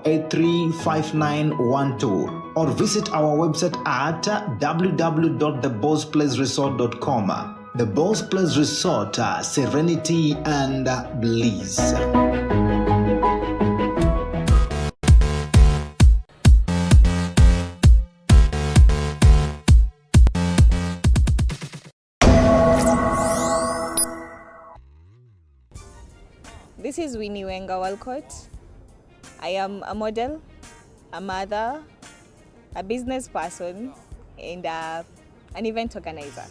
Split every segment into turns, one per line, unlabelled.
080835912 or visit our website at www.thebossplaceresort.com. The Boss Place Resort, serenity and bliss.
This is Winnie Wenger Walcott. I am a model, a mother, a business person, and an event organizer.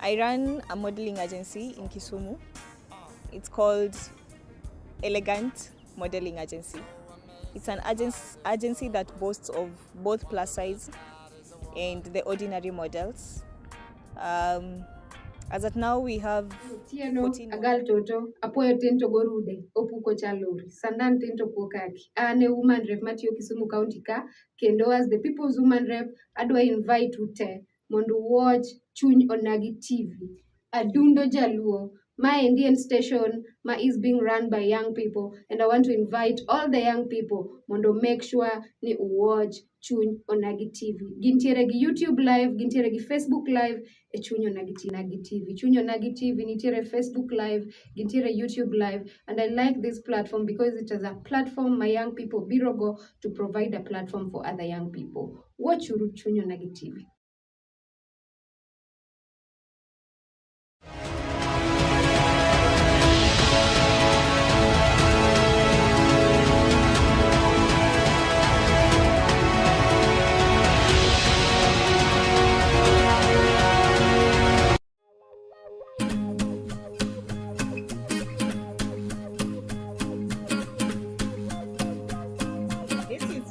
I run a modeling agency in Kisumu. It's called Elegant Modeling Agency. It's an agency that boasts of both plus size and the ordinary models. As at now, we have 14
agal toto apoyo tento gorude opuko chalori sandan tento pokaki ane woman rep matio Kisumu County ka kendo as the people's woman rep adwa invite ute mondo watch Chuny Onagi TV adundo jaluo. My Indian station is being run by young people, and I want to invite all the young people mondo make sure ni watch Chuny Onagi TV. Gintiere gi YouTube live, gintiere gi Facebook live, e Chuny Onagi TV. Chuny Onagi TV nitiere Facebook live, gintiere YouTube live, and I like this platform because it is a platform my young people birogo to provide a platform for other young people. Watch Chuny Onagi TV.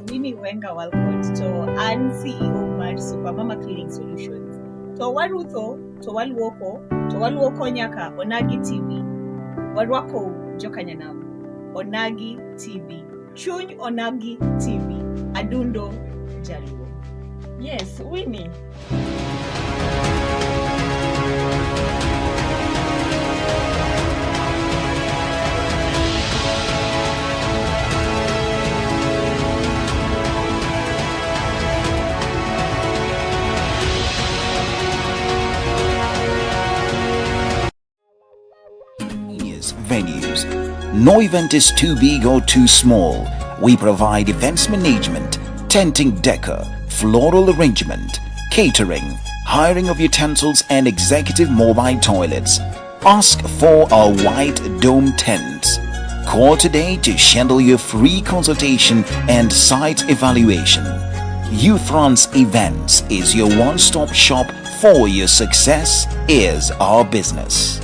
Winnie Wenger Walcott to and CEO mar Supermama Cleaning Solutions. To warutho, to waluoko nyaka Onagi TV. Warwako jokanyanam. Onagi TV. Chuny Onagi TV. Adundo jaluo.
Yes, Winnie.
Venues. No event is too big or too small. We provide events management, tenting decor, floral arrangement, catering, hiring of utensils and executive mobile toilets. Ask for our white dome tents. Call today to schedule your free consultation and site evaluation. Youth Runs Events is your one-stop shop for your success is our business.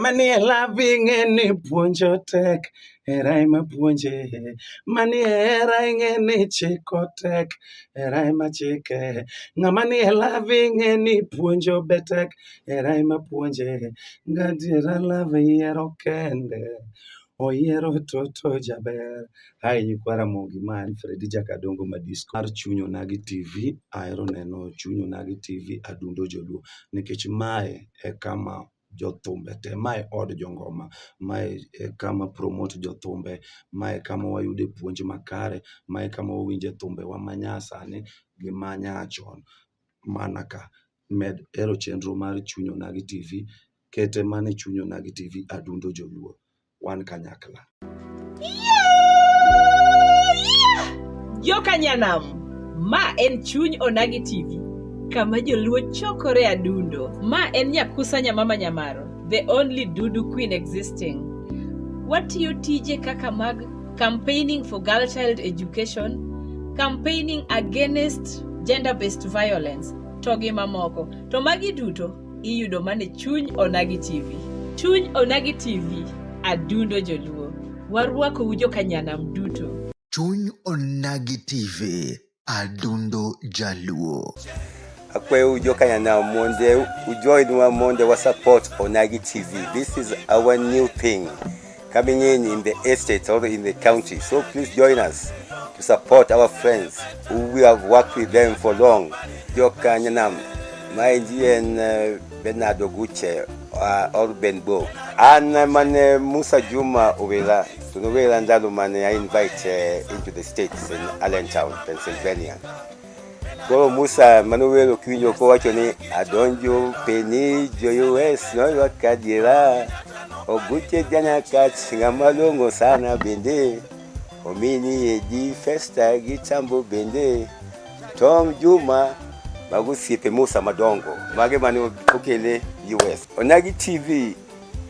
Mani loving any punjo tek, eraima punje. Mani eraing any chikotek, eraima chike. Ngamani loving any punjo betek, eraima punje. Gadira love yero kende. Oyero toto jaber. Hai nyikwara mogi man Fredi Jakadongo Madisco. Ar Chuny Onagi TV, aero neno Chuny Onagi TV adundo joluo. Nikech mae e kama jothumbe te, mae od jongoma, mae kama promote jothumbe, mae kama wayude puonj makare, mae kama wawinje thumbe wa manyasani gi manyachon. Mana ka med ero chenro mar Chuny Onagi TV, kete mane Chuny Onagi TV adundo joluo. Wan kanyakla.
Jokanyanam, ma en Chuny Onagi TV. Kama joluo chokore adundo. Ma en Nyakusa Nyamama Nyamaro, the only Dudu queen existing. Watiyo tije kaka mag campaigning for girl child education, campaigning against gender-based violence, togi mamoko. To magi duto, iyudo mane Chuny Onagi TV. Chuny Onagi TV, adundo joluo. Warwako ujo kanyanam duto.
Chuny Onagi TV, adundo jaluo.
Akwe ujo kanyana monde ujoin wa monde wa support Onagi TV. This is our new thing coming in the estate or in the county. So please join us to support our friends who we have worked with them for long. Jo kanyanam, my and Bernardo Guche or Ben Bo. And man Musa Juma Ovela, to the way and I invite into the States in Allentown, Pennsylvania. Go Musa Manuel Okunyo Koachoni, Adonjo, Penny, JOS, no Kadira, Oguche Janakat, Singamalongo Sana Bende, Omini Edi Festa Gitambo Bende, Tom Juma. Magusi Pemusa Madongo, Magemani Okele US. Onagi TV,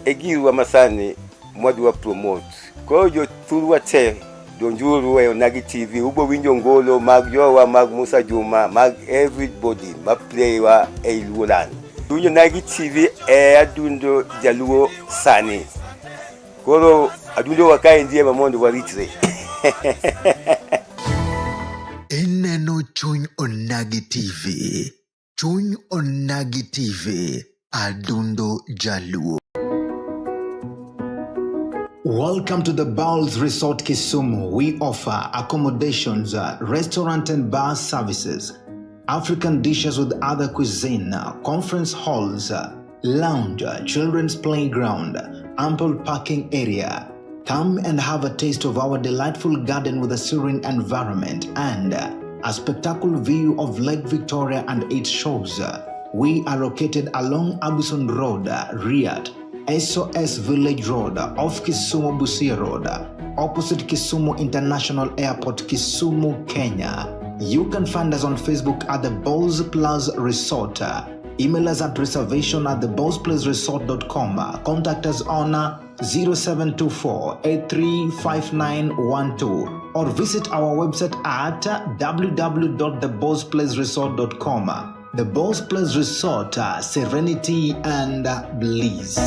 Egiwa Masani, Mwadua promote. Kojo Turwa Te, Donjuru Onagi TV, Ubo Winjo Ngolo, Mag Yowa, Mag Musa Juma, Mag everybody, Mag Playwa, Eilulan. Dunyo Nagi TV, Adundo Jaluo Sani. Koro, Adundo Wakai Ndiye Mamondo Waritre.
Ineno Chuny Onagi TV. Chuny Onagi TV. Adundo Jaluo.
Welcome to the Bowls Resort Kisumu. We offer accommodations, restaurant and bar services, African dishes with other cuisine, conference halls, lounge, children's playground, ample parking area. Come and have a taste of our delightful garden with a serene environment and a spectacular view of Lake Victoria and its shores. We are located along Abuson Road, Riyadh, SOS Village Road, off Kisumu Busia Road, opposite Kisumu International Airport, Kisumu, Kenya. You can find us on Facebook at the Bowls Plus Resort. Email us at reservation@thebowlsplusresort.com. Contact us on 0724-835912 or visit our website at www.thebowlsplusresort.com. The Bowls Plus Resort, serenity and bliss.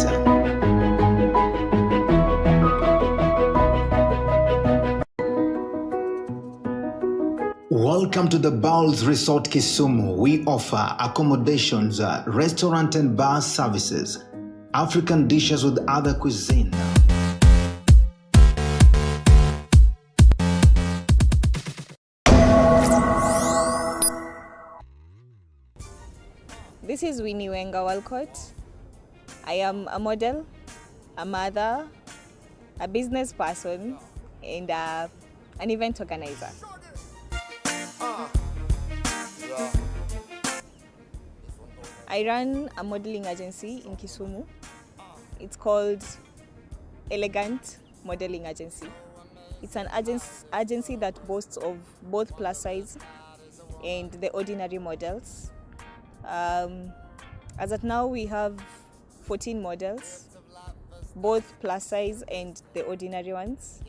Welcome to the Bowls Resort Kisumu. We offer accommodations, restaurant and bar services, African dishes with other cuisine.
This is Winnie Wenger Walcott. I am a model, a mother, a business person, and an event organizer. I run a modeling agency in Kisumu. It's called Elegant Modeling Agency. It's an agency that boasts of both plus size and the ordinary models. As at now, we have 14 models, both plus size and the ordinary ones.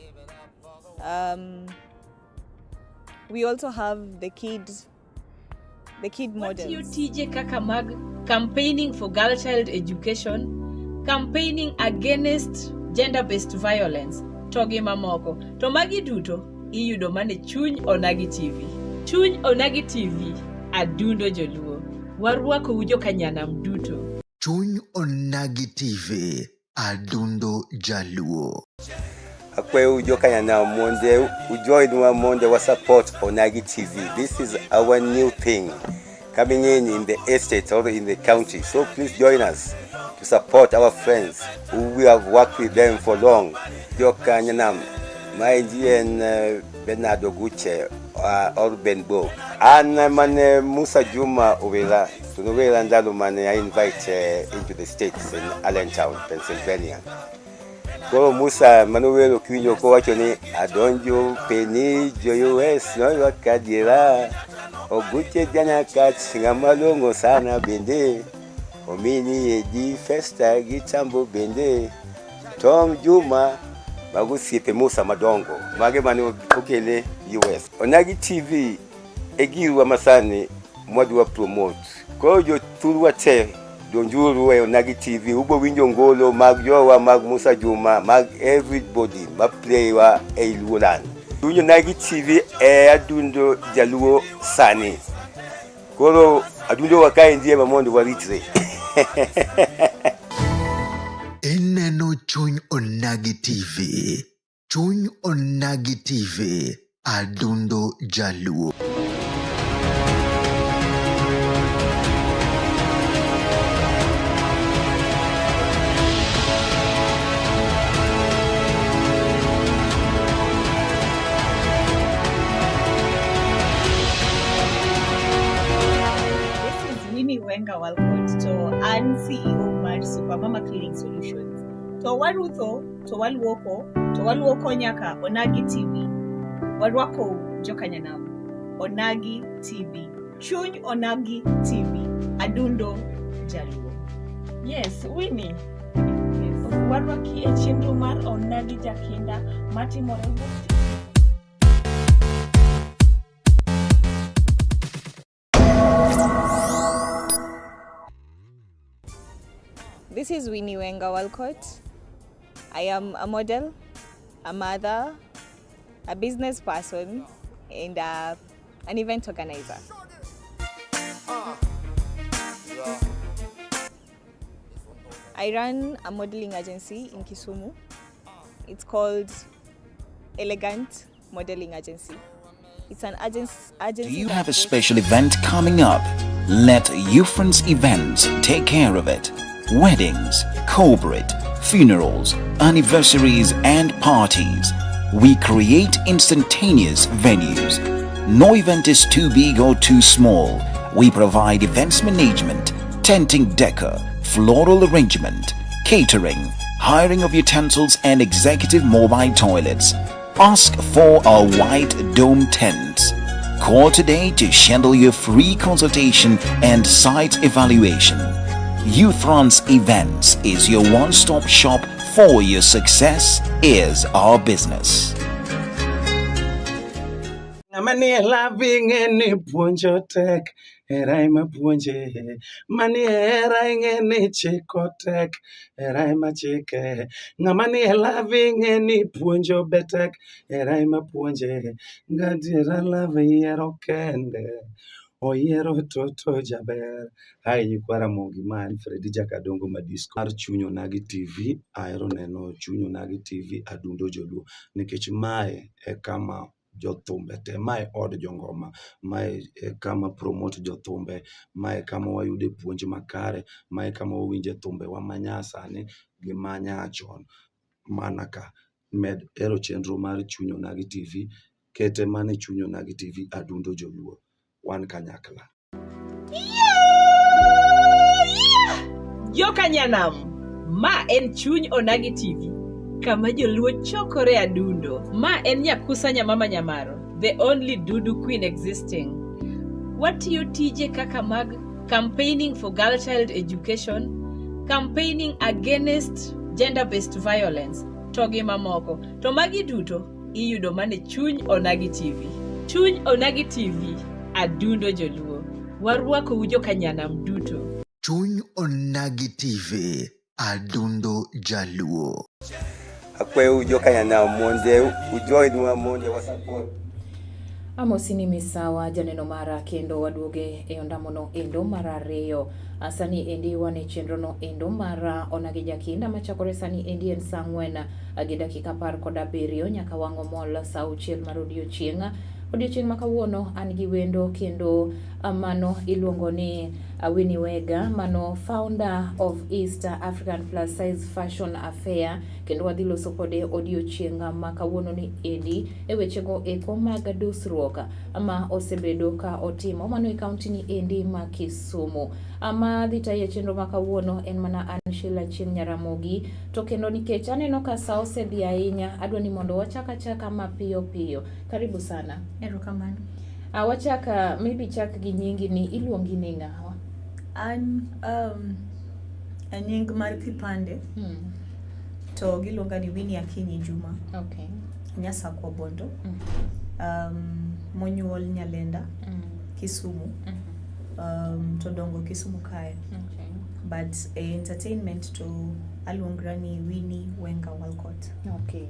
We also have the kid models.
What you TJ Kakamag campaigning for girl child education, campaigning against gender-based violence, togi mamoko. To magi duto, iyudo mane Chuny Onagi TV. Chuny Onagi TV, adundo joluo. Warwako ujo kanyanam duto.
Chuny Onagi TV. Adundo Jaluo.
Akwe ujo kanyana monde, ujoin wa monde wa support Onagi TV. This is our new thing coming in the estate or in the county. So please join us to support our friends who we have worked with them for long. Joka Nyanam, my GN Bernardo Guche or Ben Bo. And man Musa Juma Ovela, to the way and I invite into the States in Allentown, Pennsylvania. Go Musa Manuel Okunyo Koachoni, Adonjo, Penny, JOS, no Kadira, Oguche Janakat, Singamalongo Sana Bende, Omini Edi Festa Gitambo Bende, Tom Juma, Magusi Pemusa Madongo, Magemani Okele US. Onagi TV, Egiwa Masani, Mwadua promote. Kojo Turwa Te, Donjuru Onagi TV, Ubo Winjo Ngolo, Mag Yowa, Mag Musa Juma, Mag everybody, Mag Playwa, Eilulan. Dunyo Nagi TV, Adundo Jaluo Sani. Koro, Adundo Wakai Ndiye Mamondo Waritre.
Ineno Chuny Onagi TV. Chuny Onagi TV. Adundo Jaluo.
Omar Super Mama Cleaning Solutions. To warutho, to waluoko nyaka Onagi TV. Warwako jokanyanam. Onagi TV. Chuny Onagi TV. Adundo Jaluo.
Yes, Winnie.
Yes.
Warwaki e chenro mar Onagi Jakinda matimore wuok.
This is Winnie Wenger Walcott. I am a model, a mother, a business person, and an event organizer. I run a modeling agency in Kisumu. It's called Elegant Modeling Agency. It's an agency.
Do you have a special event coming up? Let Ufriend's Events take care of it. Weddings, corporate, funerals, anniversaries and parties. We create instantaneous venues. No event is too big or too small. We provide events management, tenting decor, floral arrangement, catering, hiring of utensils and executive mobile toilets. Ask for our white dome tents. Call today to schedule your free consultation and site evaluation. Youthron's Events is your one-stop shop for your success is our business.
Mani loving any punjo tek, erai ma punje. Mani any chikotek, erai ma chike. Ngamani loving any punjo betek, erai ma punje. Gadira love yero kende. Oyiero toto jaber. Hai nyikwara mogi man Fredi Jakadongo Madisco. Mar Chunyo Nagi TV, aero neno Chunyo Nagi TV adundo joluo. Nikech mae e kama jothumbe te, mae od jongoma, mae e kama promote jothumbe, mae kama wayude puonj makare, mae kama wawinje thumbe wa manyasani gi manyachon. Mana ka med ero chenro mar Chunyo Nagi TV, kete mane Chunyo Nagi TV adundo joluo. Wan kanyakla.
Jokanyanam, ma en Chuny Onagi TV, kama joluo chokore adundo. Ma en nyakusa nyamama nyamaro, the only Dudu queen existing. Watiyo tije kaka mag campaigning for girl child education, campaigning against gender-based violence, to gi mamoko. To magi duto, iyudo mane Chuny Onagi TV. Chuny Onagi TV, adundo joluo. Warwako ujo kanyanam duto.
Chuny Onagi TV, adundo jaluo.
Akwe ujo kanyanam monde, ujoin wa monde wa support.
Amosini misawa janeno mara kendo waduoge e ondamono endo mara reyo. Sani endi wane chenro no endo mara Onagi Jakinda machakore sani endi en sangwena gi dakika 17 nyaka wango mol sa auchiel mar odiochieng'. Odiochieng' makawuono an gi wendo kendo mano iluongo ni Winnie Wenger, mano founder of East African Plus Size Fashion Affair, kendo wadhi loso kode odiochieng' makawuono ni endi e wechego eko mag dusruok ama osebedo ka otimo mano e kaunti ni endi ma Kisumu. Ama dhi tayo chenro makawuono en mana an Sheila Chieng' Nyaramogi, to kendo nikech aneno ka sa osedhi ahinya, adwa ni mondo wachaka mapiyo piyo. Karibu sana.
Erokamano.
Wachaka maybe chak gi nyingi ni iluongi ni ng'awa?
An nying mar kipande. To giluonga ni Winnie Akinyi Juma.
Okay.
Nyasakwa Bondo. Monyuol Nyalenda. Kisumu. To dongo Kisumu kae.
Okay.
But entertainment to aluongra ni Winnie Wenger Walcott.
Okay.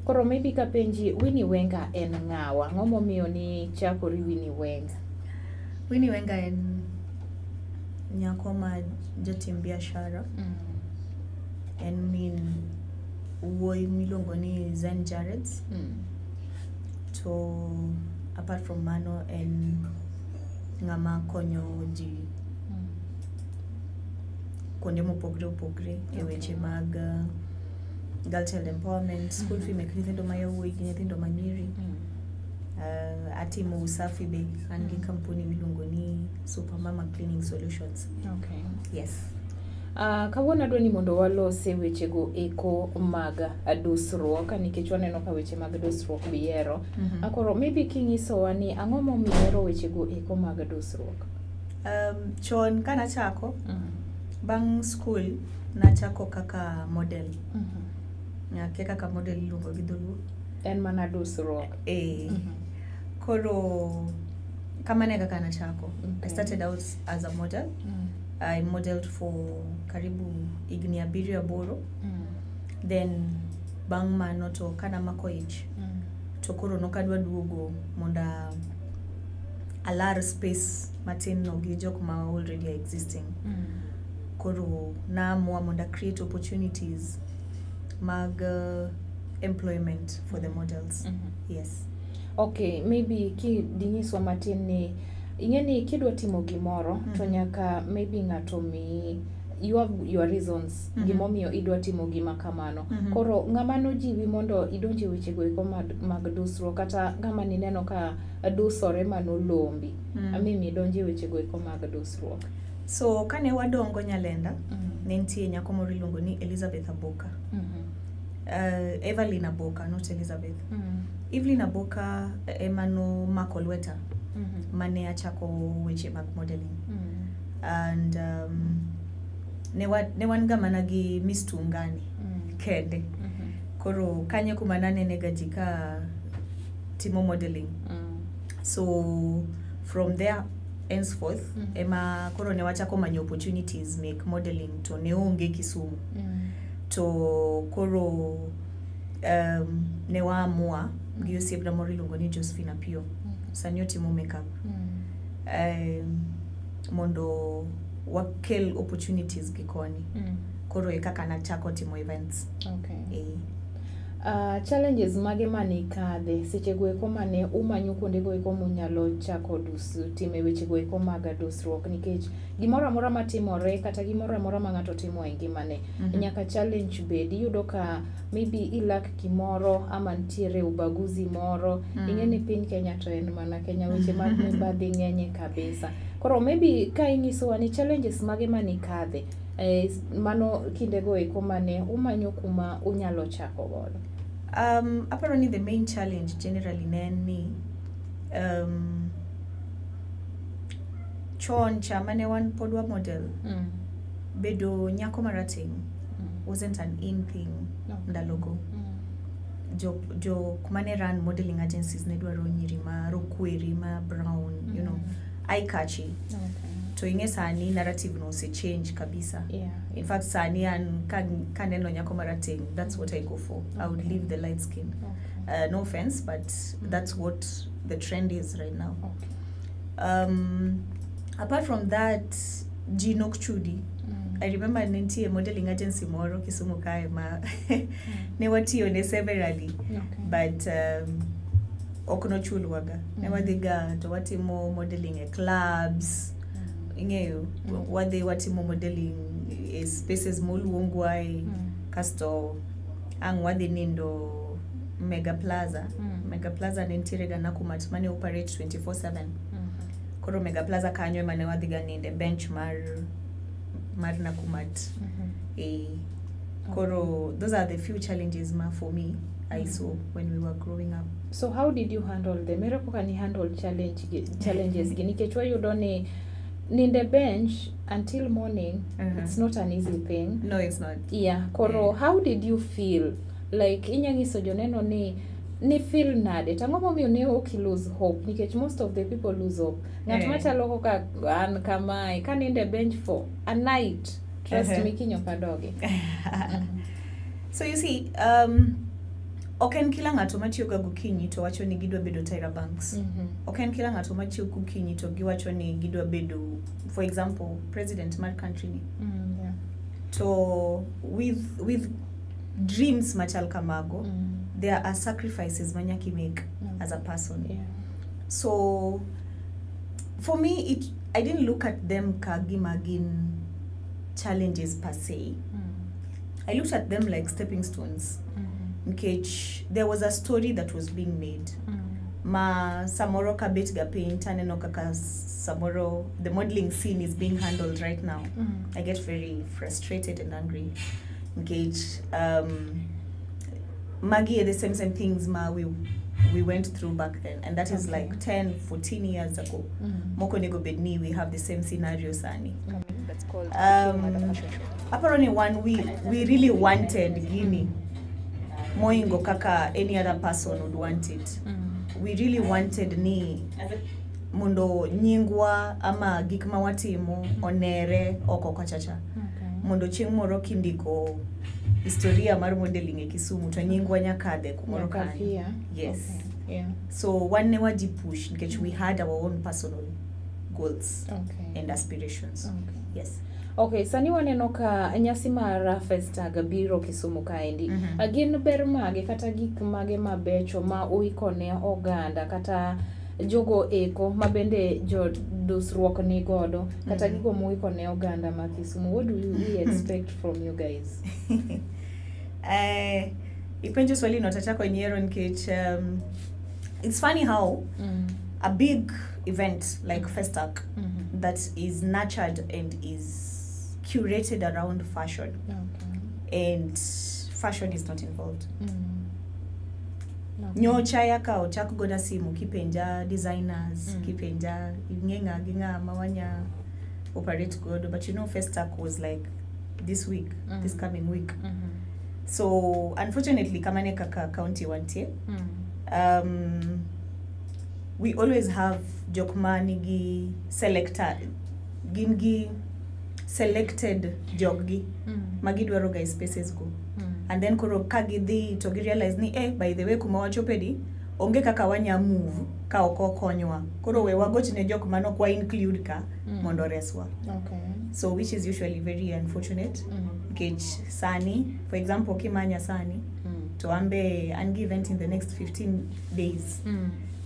Koro maybe kapenji Winnie Wenger en ng'awa? Ng'omo miyo ni chakori Winnie Wenger?
Winnie Wenger en nyako ma jatim biashara. En min wuoyi miluongo ni Zen Jareds. To apart from mano en ng'ama konyo ji kuonde mopogre e weche mag girl child empowerment, school fee mek nyithindo mayawuoyi gi nyithindo manyiri. Atimo usafi be an gi kampuni miluongo ni Super Mama Cleaning Solutions.
Okay.
Yes.
Kawuono adwa ni mondo walose wechego eko mag dusruok nikech waneno ka weche mag dusruok bihero. Koro maybe kinyisowa ni ang'o momihero wechego eko mag dusruok?
Chon kana chako, bang' school nachako kaka model. Nyake kaka model iluongo gi dholuo.
En mana dusruok.
Koro kamane kaka nachako. I started out as a model. I modeled for karibu higni 7-8. Then bang' mano to kana mako ich. To koro nokadwa duogo monda alar space matin no gi jok ma already existing. Koro naamua monda create opportunities mag employment for the models. Yes.
Okay, maybe ki dinyiswa matin ni ingeni kidwa timo gimoro to nyaka maybe ng'ato mi you have your reasons gimomiyo idwa timo gima kamano. Koro ng'ama nojiwi mondo idonje wechego eko mag dusruok kata ng'ama nineno ka dusore manolombi amimi idonje wechego eko mag dusruok?
So kane wadongo Nyalenda, nentie nyako moro iluongo ni Elizabeth Aboka. Evelyn Aboka, not Elizabeth. Evelyn Aboka emano makolweta mane achako weche mag modeling. And ne wan ga mana gi Miss Tungani kende. Koro kanye kumanane nega jika timo modeling. So from there henceforth ema koro ne wachako manyo opportunities make modeling to ne onge Kisumu. To koro ne waamua gi osiepna moro iluongo ni Josephine Apio. Sani otimo makeup. Mondo wakel opportunities gikoni. Koro kaka nachako timo events.
Okay. Challenges mage mane kadhe sechego eko mane umanyo kuondego eko munyalo chako time wechego eko mag dusruok nikech gimoro amora matimore kata gimoro amora ma ng'ato timo e ngimane nyaka challenge bed. Iyudo ka maybe ilak gimoro ama ntiere ubaguzi moro. Ing'eni piny Kenya to en mana Kenya, weche mag mibadhi ng'enye kabisa. Koro maybe ka inyisowa ni challenges mage mane kadhe mano kindego eko mane umanyo kuma unyalo chako godo?
Apparently the main challenge generally ni chon cha mane wan podwa model bedo nyako marateng wasn't an in thing ndalogo. Jo kumane run modeling agencies ne dwaro nyiri ma rokweri ma brown, you know, eye catchy. To inge sani narrative no se change kabisa. In fact sani an kaneno nyako marateng, that's what I go for. I would leave the light skin. No offense, but that's what the trend is right now. Apart from that, Jinok Chudi. I remember nenti a modeling agency moro Kisumu kae ma ne watiyo ne severally. But okono chulwaga. Ne wadiga to watimo modeling e clubs. Ingeyo watimo modeling spaces moluongwai kasto ang wadi nindo Mega Plaza. Mega Plaza nentiere ga Nakumatt mane operate 24/7. Koro Mega Plaza kanyo mane wadi ga ninde bench mar Nakumatt. Koro those are the few challenges for me I saw when we were growing up.
So how did you handle them? Mero kuka ni handle challenges gini kechwa yudone ninde bench until morning. It's not an easy thing.
No, it's not.
Yeah. Koro, how did you feel? Like inyangiso joneno ni feel nade. Tangomo mi ne oki lose hope. Nikech most of the people lose hope. Ngatmacha loko ka an kamai ka ninde bench for a night. Trust me kinyo kadoge.
So you see, oken kila ng'ato matiyo ga gokinyi to wacho ni gidwa bedo Tyra Banks. Oken kila ng'ato matiyo gokinyi to giwacho ni gidwa bedo, for example, president mar country ni. So with dreams machal kamago, there are sacrifices manyaki make as a person. So for me, I didn't look at them kagimagin challenges per se. I looked at them like stepping stones. There was a story that was being made. ma samoro kabet ga piny taneno kaka samoro the modeling scene is being handled right now. I get very frustrated and angry. Engage Maggie the same things we went through back then, and that is like 10-14 years ago. Moko nego bedni we have the same scenario sani.
That's called
apparently one we really wanted Guinea moingo kaka any other person would want it. We really wanted ni mundo nyingwa ama gik mawatimo onere oko kachacha. Mundo chieng' moro kindiko historia mar modeling e Kisumu to nyingwa nyakade kumoro kanyo. Yes.
Okay. Yeah.
So one never did push because we had our own personal goals and aspirations. Yes.
Okay, sani waneno ka nyasi mar festa gabiro Kisumu kaendi. Gin ber mage kata gik mage mabecho ma uikone oganda kata jogo eko mabende jodusruok ni godo kata gigo muikone oganda ma Kisumu. What do we expect from you guys?
Ipenjo swali notacha kwa nyero nkech it's funny how a big event like Festac that is nurtured and is curated around fashion and fashion is not involved. Nyocha yaka ochak goda simu kipenja designers kipenja ginga mawanya operate good, but you know Festac was like this week, this coming week. So unfortunately kamane kaka county wantie we always have jokmanigi selector gingi selected joggi magidwaro guys spaces go and then koro kagidhi to realize ni by the way kuma wachopedi onge kaka wanya move ka oko konywa koro we wagochne jok mano kwa include ka mondo reswa. So which is usually very unfortunate. Gauge sani for example kimanya sani to ambe an event in the next 15 days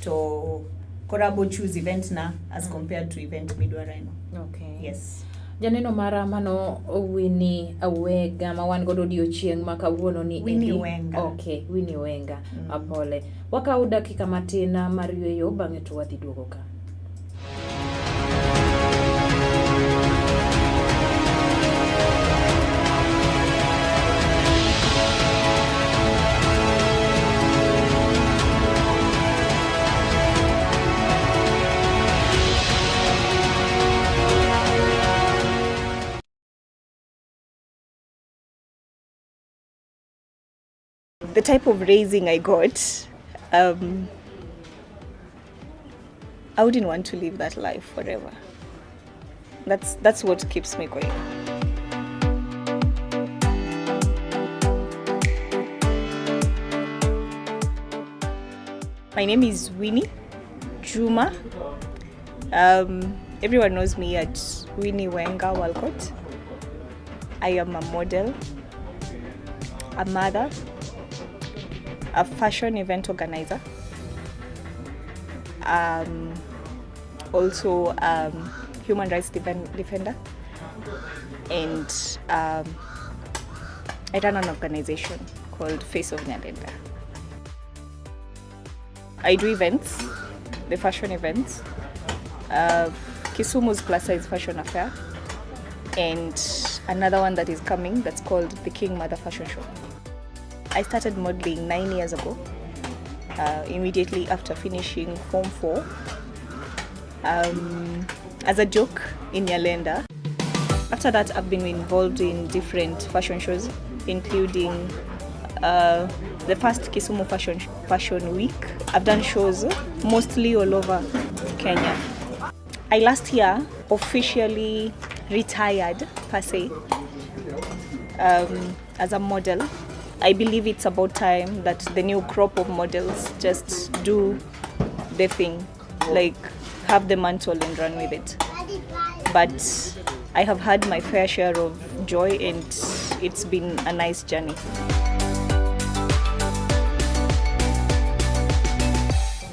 to korabo choose event na as compared to event midwarano. Yes.
Janeno mara mano Winnie Wenger ma wan godo odiochieng' ma kawuono ni
Winnie Wenger.
Okay, Winnie Wenger. Apole. Wakau dakika matina mar yweyo bang'e to wadhi duogo ka.
The type of raising I got, I wouldn't want to live that life forever. That's what keeps me going. My name is Winnie Juma. Everyone knows me as Winnie Wenger Walcott. I am a model, a mother, a fashion event organizer, also human rights defender, and I run an organization called Face of Nyalenda. I do events, the fashion events, Kisumu's plus size fashion affair, and another one that is coming that's called the King Mother Fashion Show. I started modeling 9 years ago, immediately after finishing Form 4, as a joke in Nyalenda. After that, I've been involved in different fashion shows, including the first Kisumu Fashion Week. I've done shows mostly all over Kenya. I last year officially retired, per se, as a model. I believe it's about time that the new crop of models just do the thing, like have the mantle and run with it. But I have had my fair share of joy and it's been a nice journey.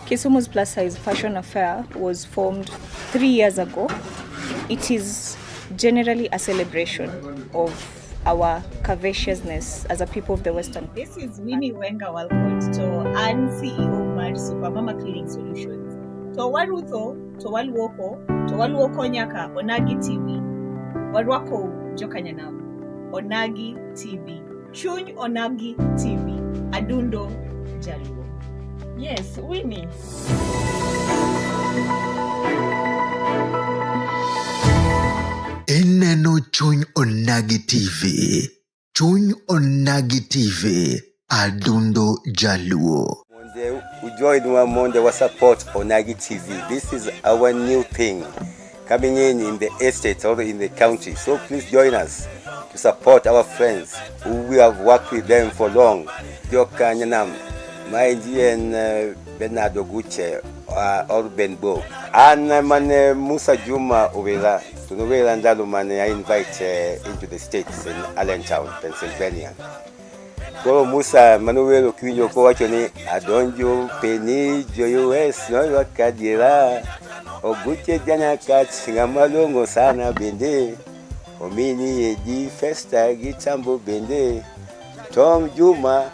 Kisumu's Plus Size Fashion Affair was formed 3 years ago. It is generally a celebration of
our covetousness as a people of the Western.
This is Winnie Wenger Walcott to and CEO mar Supermama Cleaning Solutions. To warutho, to waluoko nyaka Onagi TV. Warwako jokanyanam. Onagi TV. Chuny Onagi TV. Adundo Jaluo. Yes, Winnie.
Ineno Chuny Onagi TV. Chuny Onagi TV. Adundo Jaluo.
We join one Monday we support Onagi TV. This is our new thing coming in the estate or in the county. So please join us to support our friends who we have worked with them for long. Joka Nyanam, Maiji and Bernardo Gucci or Benbo. And man Musa Juma Ovela. To the way and I invite into the States in Allentown, Pennsylvania. Go Musa Manuel Quino Coachoni, Adonjo, Penny, Joyos, no Cadira, or Gucci Janakat, Singamalongo Sana Bende, Omini, Edi, Festa, Gitambo Bende, Tom Juma,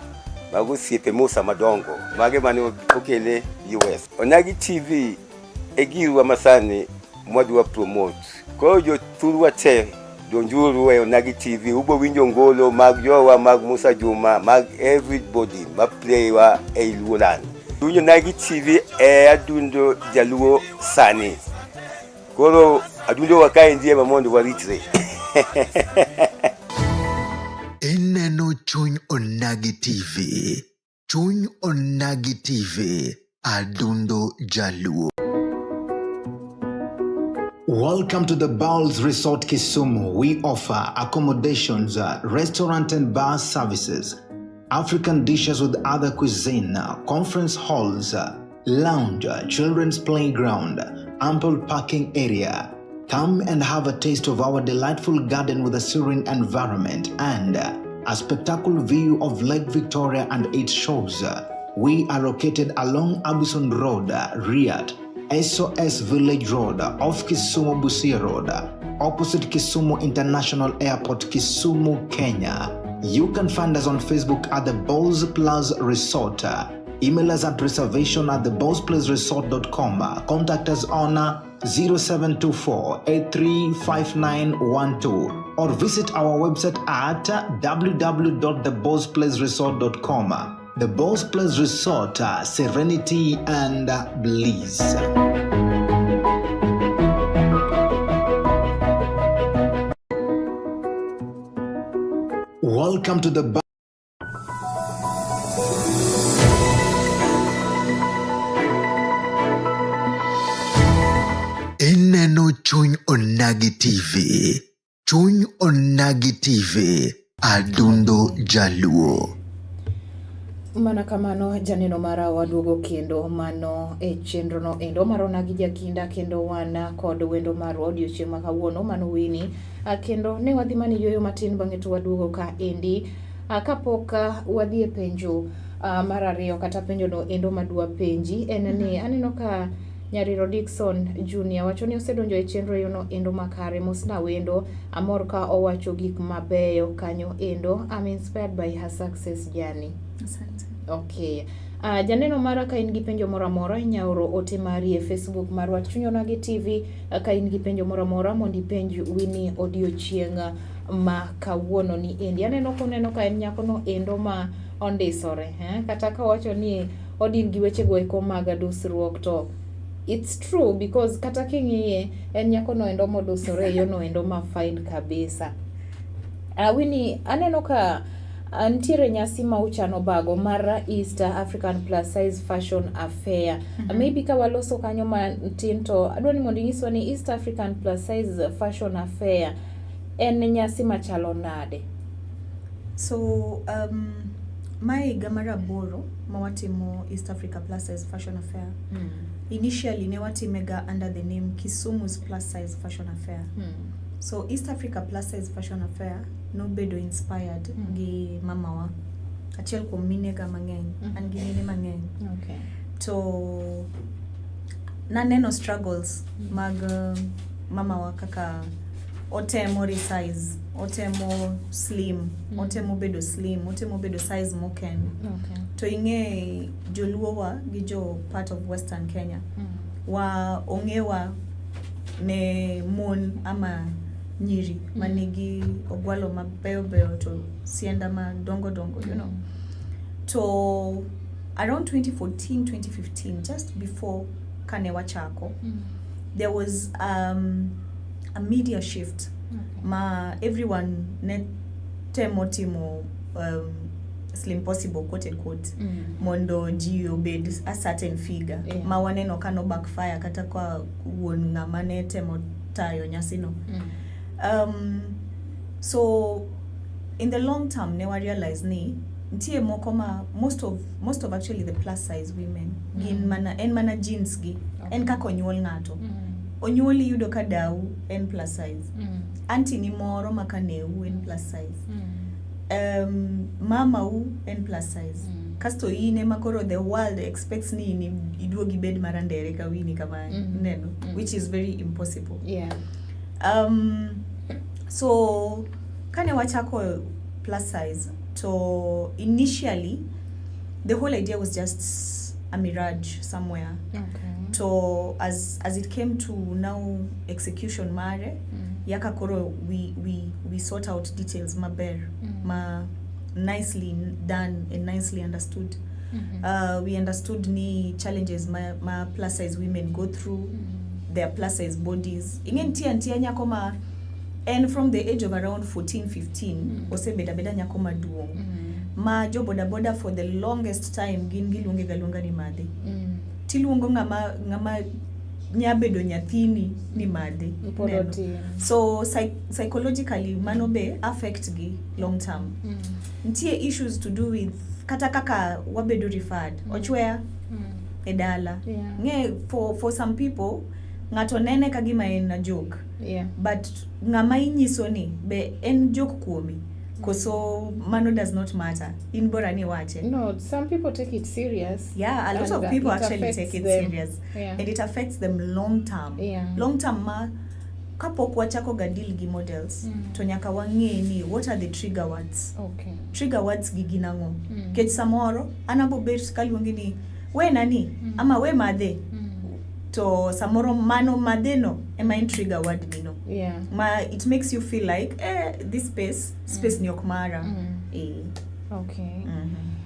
Magusi Pemusa Madongo, Magemanu Kokele, US. Onagi TV, Egi Wamasani, Modua promote. Kojo Turuate. Donjuru Onagi TV, Ubo Winjo Ngolo, Mag Yowa, Mag Musa Juma, Mag everybody, Mag Player, Lulan. Dunyo Nagi TV, Adundo Jaluo Sani. Koro, Adundo Wakai Ndiye Mamondo Waritre.
Ineno Chuny Onagi TV. Chuny Onagi TV. Adundo Jaluo.
Welcome to the Bowls Resort Kisumu. We offer accommodations, restaurant and bar services, African dishes with other cuisine, conference halls, lounge, children's playground, ample parking area. Come and have a taste of our delightful garden with a serene environment and a spectacular view of Lake Victoria and its shores. We are located along Abuson Road, Riyadh, SOS Village Road, off Kisumu Busia Road, opposite Kisumu International Airport, Kisumu, Kenya. You can find us on Facebook at the Bowls Plus Resort. Email us at reservation@thebowlsplusresort.com. Contact us on 0724-835912 or visit our website at www.thebowlsplusresort.com. The Bowls Plus Resort, serenity and bliss. Welcome to the
Ineno Chuny Onagi TV. Chuny Onagi TV. Adundo Jaluo.
Mana kamano janeno mara waduogo kendo mano e chenro no endo marona gi jakinda kendo wana kod wendo mar odiochieng' ma kawuono mano Winnie kendo ne wadhi mani yoyo matin bang'e to waduogo ka endi kapok wadhi e penjo mar ariyo kata penjo no endo madwa penji en ni aneno ka Nyariro Dickson Junior wacho ni osedonjo e chenro yono endo makare mosna wendo amor ka owacho gik mabeyo kanyo endo. I'm inspired by her success journey.
Asante.
Okay. Janeno mara ka in gi penjo mora mora inyaoro ote mari e Facebook marwa Chuny Onagi TV ka in gi penjo mora mora mondi penj Winnie odiochieng' ma kawuono ni endi. Aneno koneno ka en nyako no endo ma ondisore kata ka wacho ni odin gi weche go eko mag dusruok to it's true because kata king'iye en nyako no endo modusore yo no endo ma fine kabisa. Winnie aneno ka ntiere nyasi ma uchano bago mar East African Plus Size Fashion Affair. Maybe ka waloso kanyo matin to adwani mondo inyiswa ni East African Plus Size Fashion Affair en nyasi machalo nade?
So my gamara boro mawatimo East Africa Plus Size Fashion Affair. Initially ne watimega under the name Kisumu's Plus Size Fashion Affair. So East Africa Plus Size Fashion Affair no bedo inspired gi mamawa achiel kuom minega mang'eny an gi mine mang'eny.
Okay.
To naneno struggles mag mamawa kaka otemo resize, otemo slim, otemo bedo slim, otemo bedo size moken.
Okay.
To inge joluo wa gijo part of Western Kenya. Wa ongewa ne mon ama nyiri manigi ogwalo mabeyo beyo to sienda ma dongo you know. To around 2014, 2015, just before Kane Wachako, there was a media shift. Ma everyone net temo slim possible, quote unquote, mondo ji obed a certain figure. Ma waneno kano backfire kata kwa won ngamane temo tayo nyasino. So in the long term, ne wa realize ni ntie mokoma most of actually the plus size women gin mana jeans gi en kako nyuol ngato. Onyuoli yudo ka dau en plus size. Anti ni moro makaneu en plus size. Mama u en plus size. Kasto ine makoro the world expects ni iduogi bed marandere ka Winnie kama neno, which is very impossible.
Yeah.
So Kane Wachako plus size. So initially, the whole idea was just a mirage somewhere.
Okay.
So as it came to now execution mare, yakakoro we sort out details maber, ma nicely done and nicely understood. We understood ni challenges ma plus size women go through, their plus size bodies. Ingen tia nyakoma. And from the age of around 14, 15, ose beda nyakoma duong. Ma jo boda for the longest time gilunge galunga ni made. Tilungo ngama nyabedo nyathini ni made. So psychologically manobe affect gi long term. Ntie issues to do with kata kaka wabedo referred. Ochwea edala. Nge for some people ngato nene kagima en a joke.
Yeah.
But ngama inyiso ni be en joke kuomi. Koso mano does not matter. In bora ni wache.
No, some people take it serious.
Yeah, a lot of people actually take it serious.
Yeah.
And it affects them long term.
Yeah.
Long term ma kapo kuachako gadil gi models. Tonyaka wange ni what are the trigger words?
Okay.
Trigger words giginango. Kech samoro anabo bet kaluongi ni we nani ama we madhe. To samoro mano madeno ema in trigger word nino.
Yeah.
Ma it makes you feel like this space ni okmara.
Okay.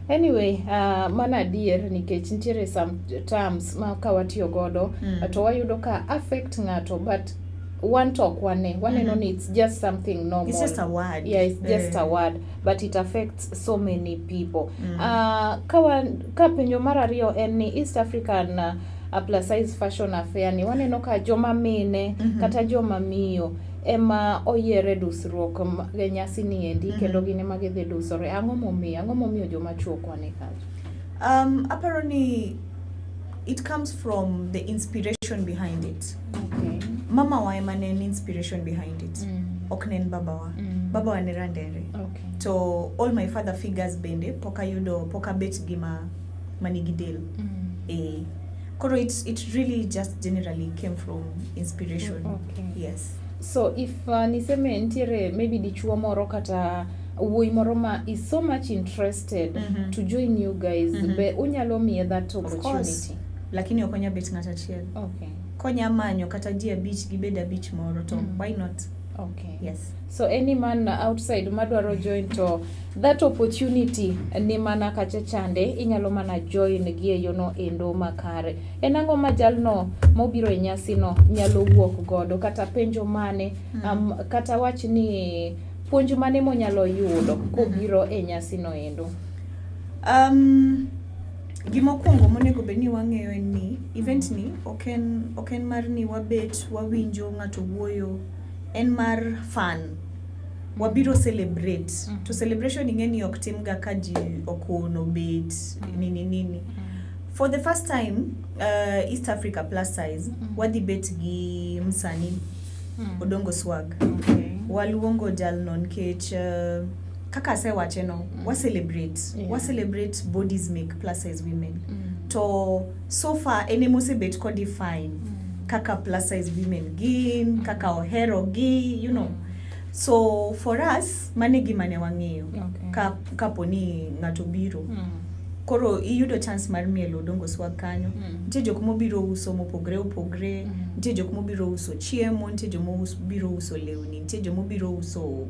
Anyway, mana dier nikech ntiere some terms ma kawatiyo godo to wayudo ka affect ngato, but one talk one no, it's just something normal.
It's just a word.
Yeah, it's just a word, but it affects so many people. Ka penjo mara riyo en ni East African a plus size fashion affair ni waneno ka joma mine kata joma miyo ema oyiere dusruok nyasi ni endi kendo gine magidhi dusore. Ang'o momiyo joma chuo kwane kacho?
Apparently it comes from the inspiration behind it.
Okay.
Mama wa ema ne inspiration behind it. Oknen baba wa. Baba wa ne randere.
Okay.
So all my father figures bende poka bet gima manigidel. Koro it really just generally came from inspiration.
Okay.
Yes.
So if niseme ntiere maybe dichuo moro kata wuoyi moro ma is so much interested to join you guys, be unyalo miye that opportunity.
Lakini okonya bet ngata chiel.
Okay.
Konya manyo kata dia beach gibeda beach moro to why not?
Okay.
Yes.
So any man outside madwaro join to that opportunity ni mana kachachande inyalo mana join gie yono endo makare. Enango majalno mobiro e nyasi no nyalo wuok godo kata penjo mane kata wach ni puonj mane mo nyalo yudo kobiro e nyasi no endo.
Gimokwongo monego beni wang'eyo en ni event ni oken mar ni wabet wawinjo ng'ato wuoyo, en mar fun. Wabiro celebrate. To celebration ingeni oktimga kaji okono bet nini. For the first time East Africa plus size wadi bet gi msani Odongo Swag.
Okay.
Waluongo jalno nkech kaka se wacheno wa celebrate bodies make plus size women. To so far ene mose bet ko define kaka plus size women gin, kaka ohero gi, So for us, manegi mane wang'eyo kaponi ng'ato biro. Koro iyudo chance mar mielo dongo swag kanyo. Nitie jok mobiro uso mopogre, nitie jok mobiro uso chiemo, nitie jok mobiro uso lewni, nitie jok mobiro uso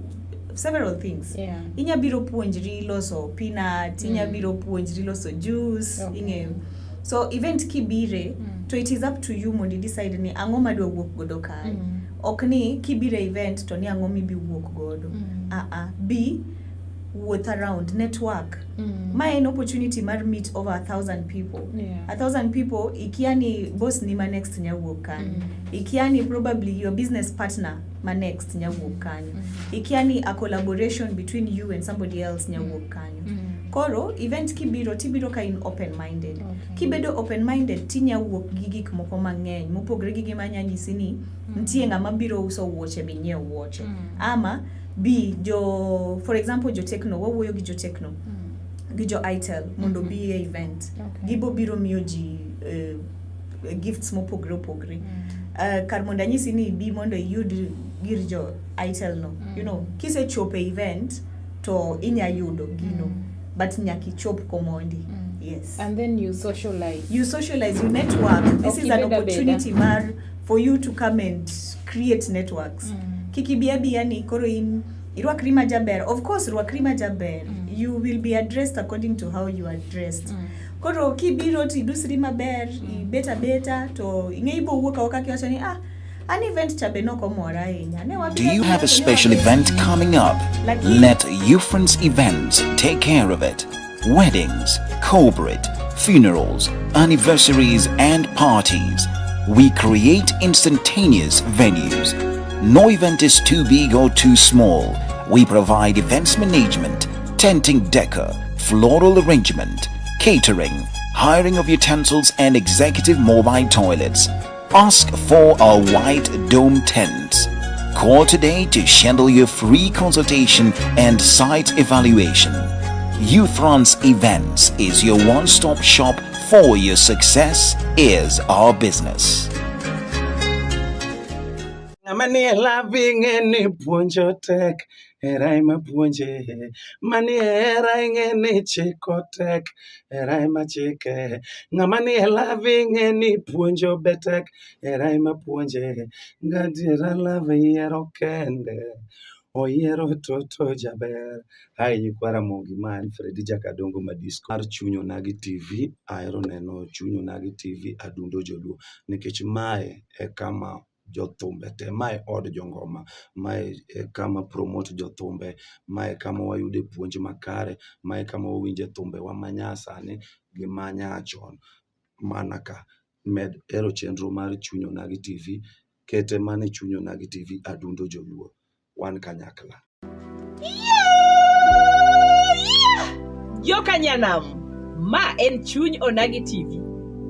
several things. Inya biro puonjri loso peanut, inya biro puonjri loso juice, So event kibire, so it is up to you mondi decide ni ang'o madwa wuok godo kae. Ok ni kibire event to ni ang'o mibi wuok godo. B, worth around network. My an opportunity mar meet over 1,000 people. 1,000 people, ikiani boss ni ma next nya wuok kanyo. Ikiani probably your business partner ma next nya wuok kanyo. Ikiani a collaboration between you and somebody else nya wuok kanyo. Koro event kibiro tibiro ka in open minded. Kibedo open minded tinya wuok gi gik moko mang'eny mopogre gi gima nyanyisi ni nitie ng'ama biro uso wuoche bi nyiew wuoche. Ama B, for example, jo Techno, wawuoyo gi jo Techno, gi jo Itel, mondo be event. Gibo biro miyo ji gifts mopogre. Kar mondo anyisi ni B mondo yud gir jo Itel no. Kise chope event, to inya yudo gino. But nyaki chop komondi. Yes.
And then you socialize.
You network. This is an opportunity for you to come and create networks. Kikibia ni koro in irwakri majaber. Of course irwakri majaber. You will be addressed according to how you are dressed. Koro kibiro ti dusri maber, beta to ingeibo wuoka waka kiwacho ni an event chabe no komora inya.
Do you have a special event coming up? Let You Friends Events take care of it. Weddings, corporate, funerals, anniversaries and parties. We create instantaneous venues. No event is too big or too small. We provide events management, tenting decor, floral arrangement, catering, hiring of utensils and executive mobile toilets. Ask for our white dome tents. Call today to schedule your free consultation and site evaluation. Youth Runs Events is your one-stop shop for your success is our business.
Mani loving any punjo tek, eraima punje. Mani eraing chikotek, eraima chike. Ngamani loving any punjo betek, eraima punje. Gadira love yero kende. Oyero toto jaber. Hai yukwara mongi man Freddy Jakadongo Madisco. Ar chunyo nagi TV, aero neno chunyo nagi TV adundo joluo. Nikech mae kama jothumbe te, mae od jongoma, mae kama promote jothumbe, mae kama wayude puonj makare, mae kama wawinje thumbe wa manyasani gi manyachon. Manaka med ero chenro mar chunyo nagi TV, kete mane chunyo nagi TV adundo joluo. Wan kanyakla.
Joka nyanam, ma en chuny onagi TV.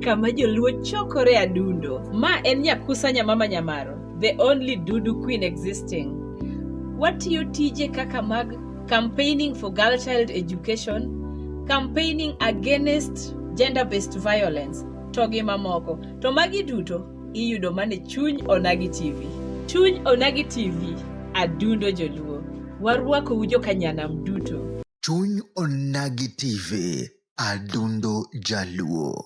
Kama joluo chokore adundo. Ma en nyakusa nyamama nyamaro. The only Dudu queen existing. Watiyo tije kaka mag campaigning for girl child education, campaigning against gender-based violence, togi mamoko. To magi duto, iyudo mane chuny onagi TV. Chuny onagi TV, adundo joluo. Warwako ujo kanyanam duto.
Chuny onagi TV, adundo jaluo.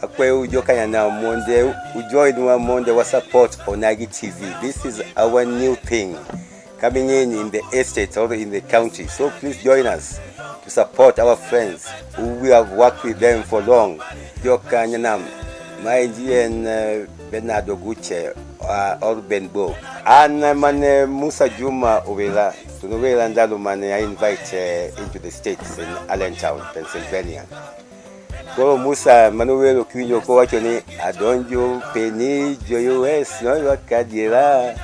Akwe ujo kanyana monde, ujoin wa monde wa support Onagi TV. This is our new thing coming in the estate or in the county. So please join us to support our friends who we have worked with them for long. Joka nyanam, my GN Bernardo Guche or Benbo. And man Musa Juma Ovela, to Novela Ndalo man I invite into the States in Allentown, Pennsylvania. Ko Musa Manuel Okinyo ko wachoni adonjo peni jo US no wakadira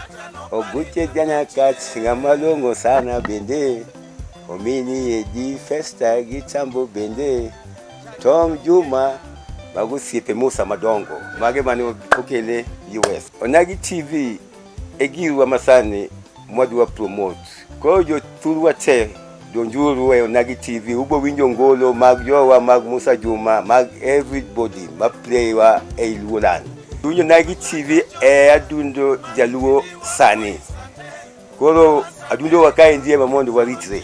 oguche jana kat ngamalongo sana bende omini edi festa gitambo bende Tom Juma bagusiepe Musa Madongo mage mani okele US Onagi TV egiwa masani mwadu wa promote ko jo tulwa te donjuru we Onagi TV ubo winjo ngolo mag Jowa mag Musa Juma mag everybody ma play wa Eilulan Onagi TV adundo jaluo sani. Koro adundo wakai ndiye mamondo waritre.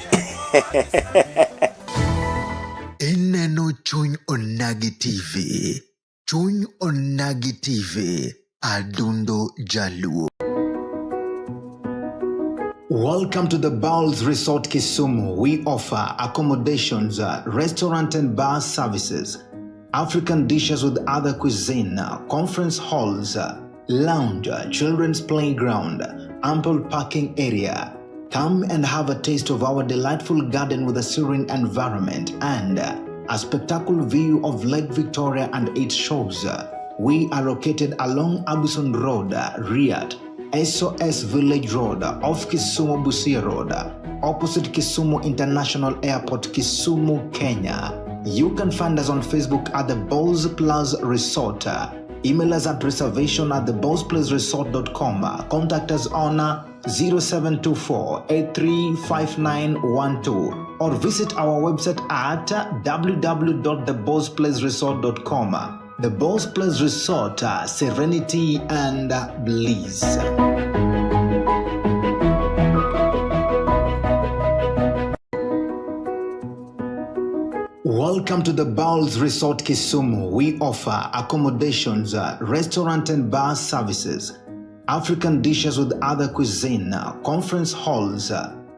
Ineno chuny Onagi TV. Chuny Onagi TV. Adundo jaluo.
Welcome to the Bowls Resort Kisumu. We offer accommodations, restaurant and bar services, African dishes with other cuisine, conference halls, lounge, children's playground, ample parking area. Come and have a taste of our delightful garden with a serene environment and a spectacular view of Lake Victoria and its shores. We are located along Abuson Road, Riyadh, SOS Village Road, off Kisumu Busia Road, opposite Kisumu International Airport, Kisumu, Kenya. You can find us on Facebook at the Bowls Plus Resort. Email us at reservation@thebowlsplusresort.com. Contact us on 0724-835912 or visit our website at www.thebowlsplusresort.com. The Bowls Plus Resort, serenity and bliss. Welcome to the Bowls Resort Kisumu. We offer accommodations, restaurant and bar services, African dishes with other cuisine, conference halls,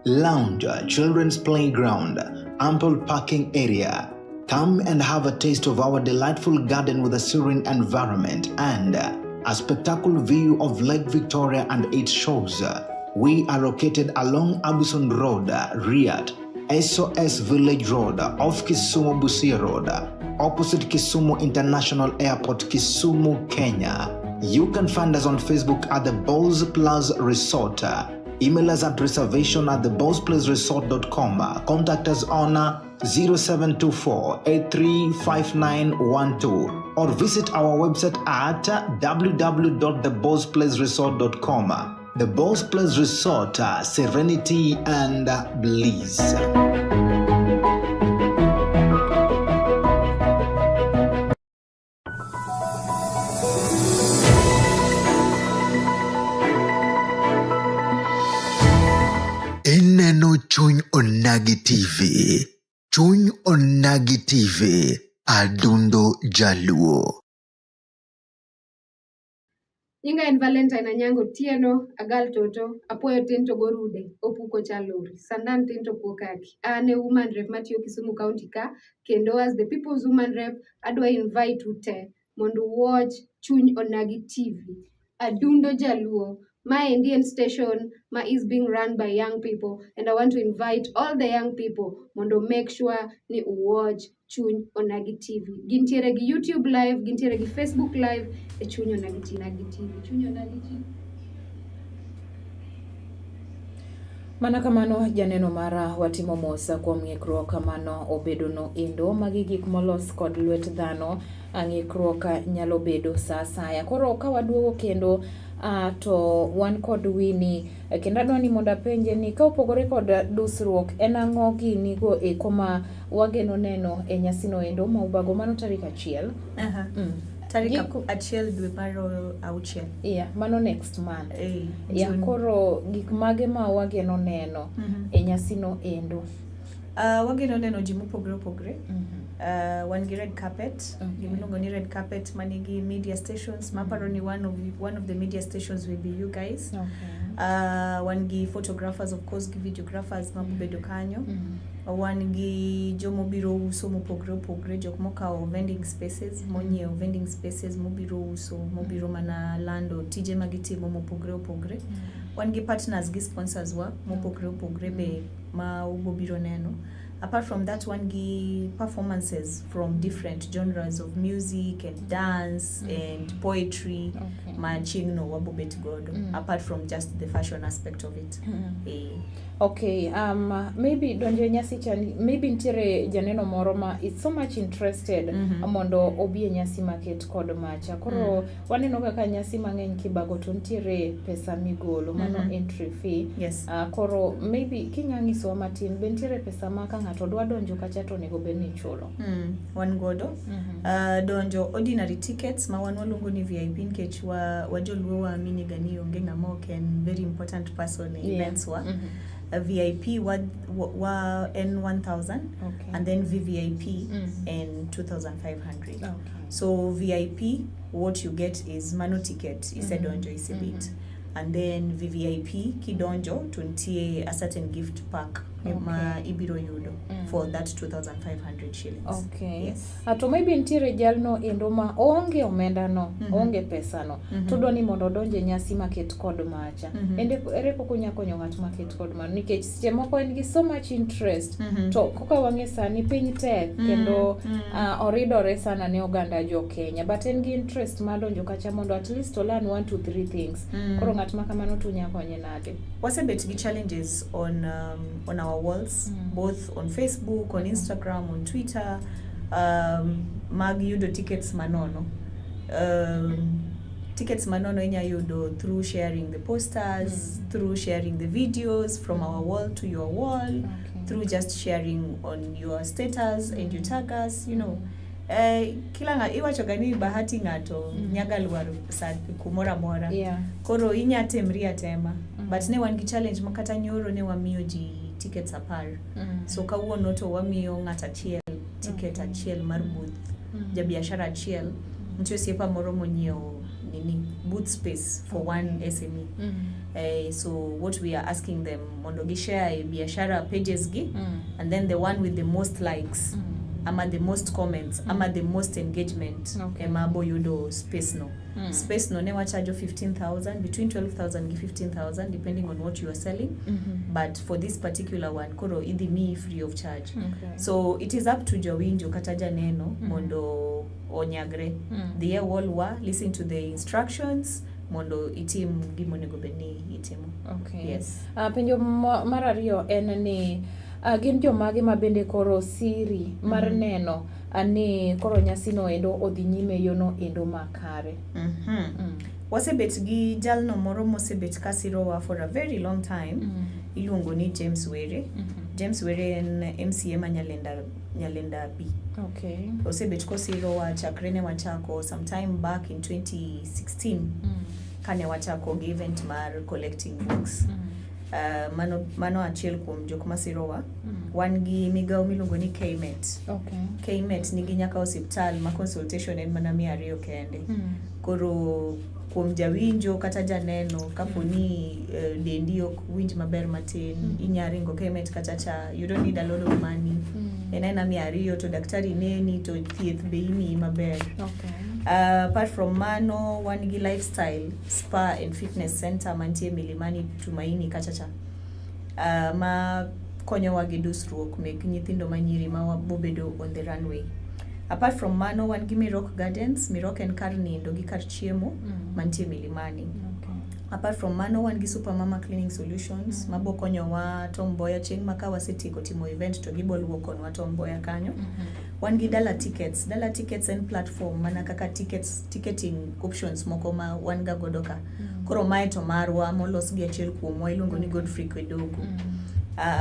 lounge, children's playground, ample parking area. Come and have a taste of our delightful garden with a serene environment and a spectacular view of Lake Victoria and its shores. We are located along Abuson Road, Riyadh, SOS Village Road, off Kisumu Busia Road, opposite Kisumu International Airport, Kisumu, Kenya. You can find us on Facebook at the Bowls Plus Resort. Email us at reservation@thebowlsplusresort.com. Contact us on 0724-835912 or visit our website at www.thebowlsplusresort.com. The Bowls Plus Resort, serenity and bliss.
Ineno chuny Onagi TV. Chuny Onagi TV. Adundo jaluo.
Nyinga en Valentine Anyango Tieno, Agal Toto, Apoyo Tinto Gorude, Opuko Chaluri, Sandan Tinto Pokaki. Ane woman rep Matthew Kisumu County ka, kendo as the people's woman rep, adwa invite ute, mondo watch Chuny Onagi TV. Adundo Jaluo, my Indian station, is being run by young people, and I want to invite all the young people, mondo make sure ni watch Chuny Onagi TV. Gintiere gi YouTube live, gintiere gi Facebook live, e Chuny Onagi TV. Chuny Onagi TV.
Mana kamano janeno mara watimo mosa kuom ng'ikruok kamano obedono endo magi gik molos kod lwet dhano. Ng'ikruok nyalo bedo saa asaya. Koro ka waduogo kendo to wan kod Winnie kendo adwa ni mondo apenje ni ka opogore kod dusruok en ang'o ginigo eko ma wageno neno e nyasino endo ma ubago mano tarik 1.
Tarik 1 dwe mar auchiel.
Mano next month. Koro gik mage ma wageno neno e nyasino endo.
Wageno neno ji mopogore opogore. One red carpet, red carpet manigi media stations. Maparoni one of the media stations will be you guys. One gi photographers, of course, gi videographers mabubedo kanyo. One gi jomo biro uso mopogore opogore, jok mokao vending spaces, monyeo vending spaces mobiro uso, mobiro mana lando tije magitimo mopogore opogore. One gi partners gi sponsors wa mopogore opogore be ma ubobiro neno. Apart from that, one gi performances from different genres of music and dance and poetry. Machingno wabobet godo. Apart from just the fashion aspect of it.
Okay, maybe donjo nyasi chani, maybe ntiere janeno moro ma is so much interested mondo obie nyasi market kod macha. Koro waneno kaka nyasi mang'eny kibago to ntiere pesa migolo, mano entry fee.
Yes.
Koro maybe kinyangiso matin be ntiere pesa ma ka ng'ato dwa donjo kacha to onego bed ni chulo?
Wan godo. Donjo ordinary tickets ma wan waluongo ni VIP nikech wajoluo waamini ga ni onge ng'ama ok en very important person e events wa. VIP wa N 1000 and then VVIP and 2500. So VIP, what you get is mano ticket isedonjo isebit, and then VVIP kidonjo tuntie a certain gift pack ma ibiro yudo for that 2500 shillings. Yes.
To maybe ntiere jalno endo ma onge omenda no, onge pesa no, to dwani mondo donje nyasi maket kod macha. Ende ere koko nyakonyo ng'at maket kod man nikech seche moko en gi so much interest to koka wang'e sani piny tek kendo oridore sana ne oganda jo Kenya, but en gi interest ma donjo kacha mondo at least to learn 1 to 3 things. Koro ng'at ma kamano to nyakonye nade.
Wasebet gi challenges on our walls, both on Facebook, on Instagram, on Twitter, mag yudo tickets manono. Tickets manono inya yudo through sharing the posters, through sharing the videos from our wall to your wall, through just sharing on your status and you tag us, you know. Kila nga iwacho gani bahati ng'ato nyaga luaro sa kumora mora. Koro inya temria tema. But ne wan gi challenge makata nyoro ne wamiyo ji tickets apar. So kawuono to wamiyo ng'ata achiel ticket achiel mar booth. Jabiashara achiel ntie siepa moro monyiewo booth space for one SME. So what we are asking them mondo gi share biashara pages gi, and then the one with the most likes ama the most comments ama the most engagement emabo yudo space no. Space no ne charge 15,000, between 12,000 and 15,000 depending on what you are selling. But for this particular one koro idi me free of charge. So it is up to Jawinjo kataja neno mondo onyagre. The wall wa listen to the instructions mondo itim gimonego bedni itimo. Yes.
Penjo mar ariyo en ni gin jomage ma bende koro siri mar neno ani koro nyasino endo odhi nyime yono endo makare.
Wasebet gi jalno moro mosebet kasirowa for a very long time. Iluongo ni James Were. James Were en MCA ma Nyalenda B. Osebet kosirowa chakre ne wachako sometime back in 2016 kane wachako gi event mar collecting books. Mano achiel kuom jok masirowa. Wan gi migao miluongo ni KMET. KMET nigi nyaka hospital ma consultation en mana 200 kende. Koro kuom jawinjo kata janeno kaponi dendi ok winj maber matin, inyaringo KMET kata cha, you don't need a lot of money. Enena 200 to daktari neni to thieth be imi maber. Apart from mano, wan gi lifestyle spa and fitness center mantie Milimani Tumaini kachacha. Ma konyo wa gi dusruok mek nyithindo manyiri ma bobedo on the runway. Apart from mano, wan gi Mirok Gardens, Mirok en kar nindo gi kar chiemo mantie Milimani. Apart from mano, wan gi Super Mama Cleaning Solutions, mabo konyo wa Tomboya chieng' maka wasetieko timo event to giboluwo konwa Tomboya kanyo. Wan gi Dala Tickets. Dala Tickets en platform mana kaka ticketing options moko ma wan ga godo ka. Koro mae to marwa molos gi achiel kuomwa iluongo ni Godfrey Kwedogo.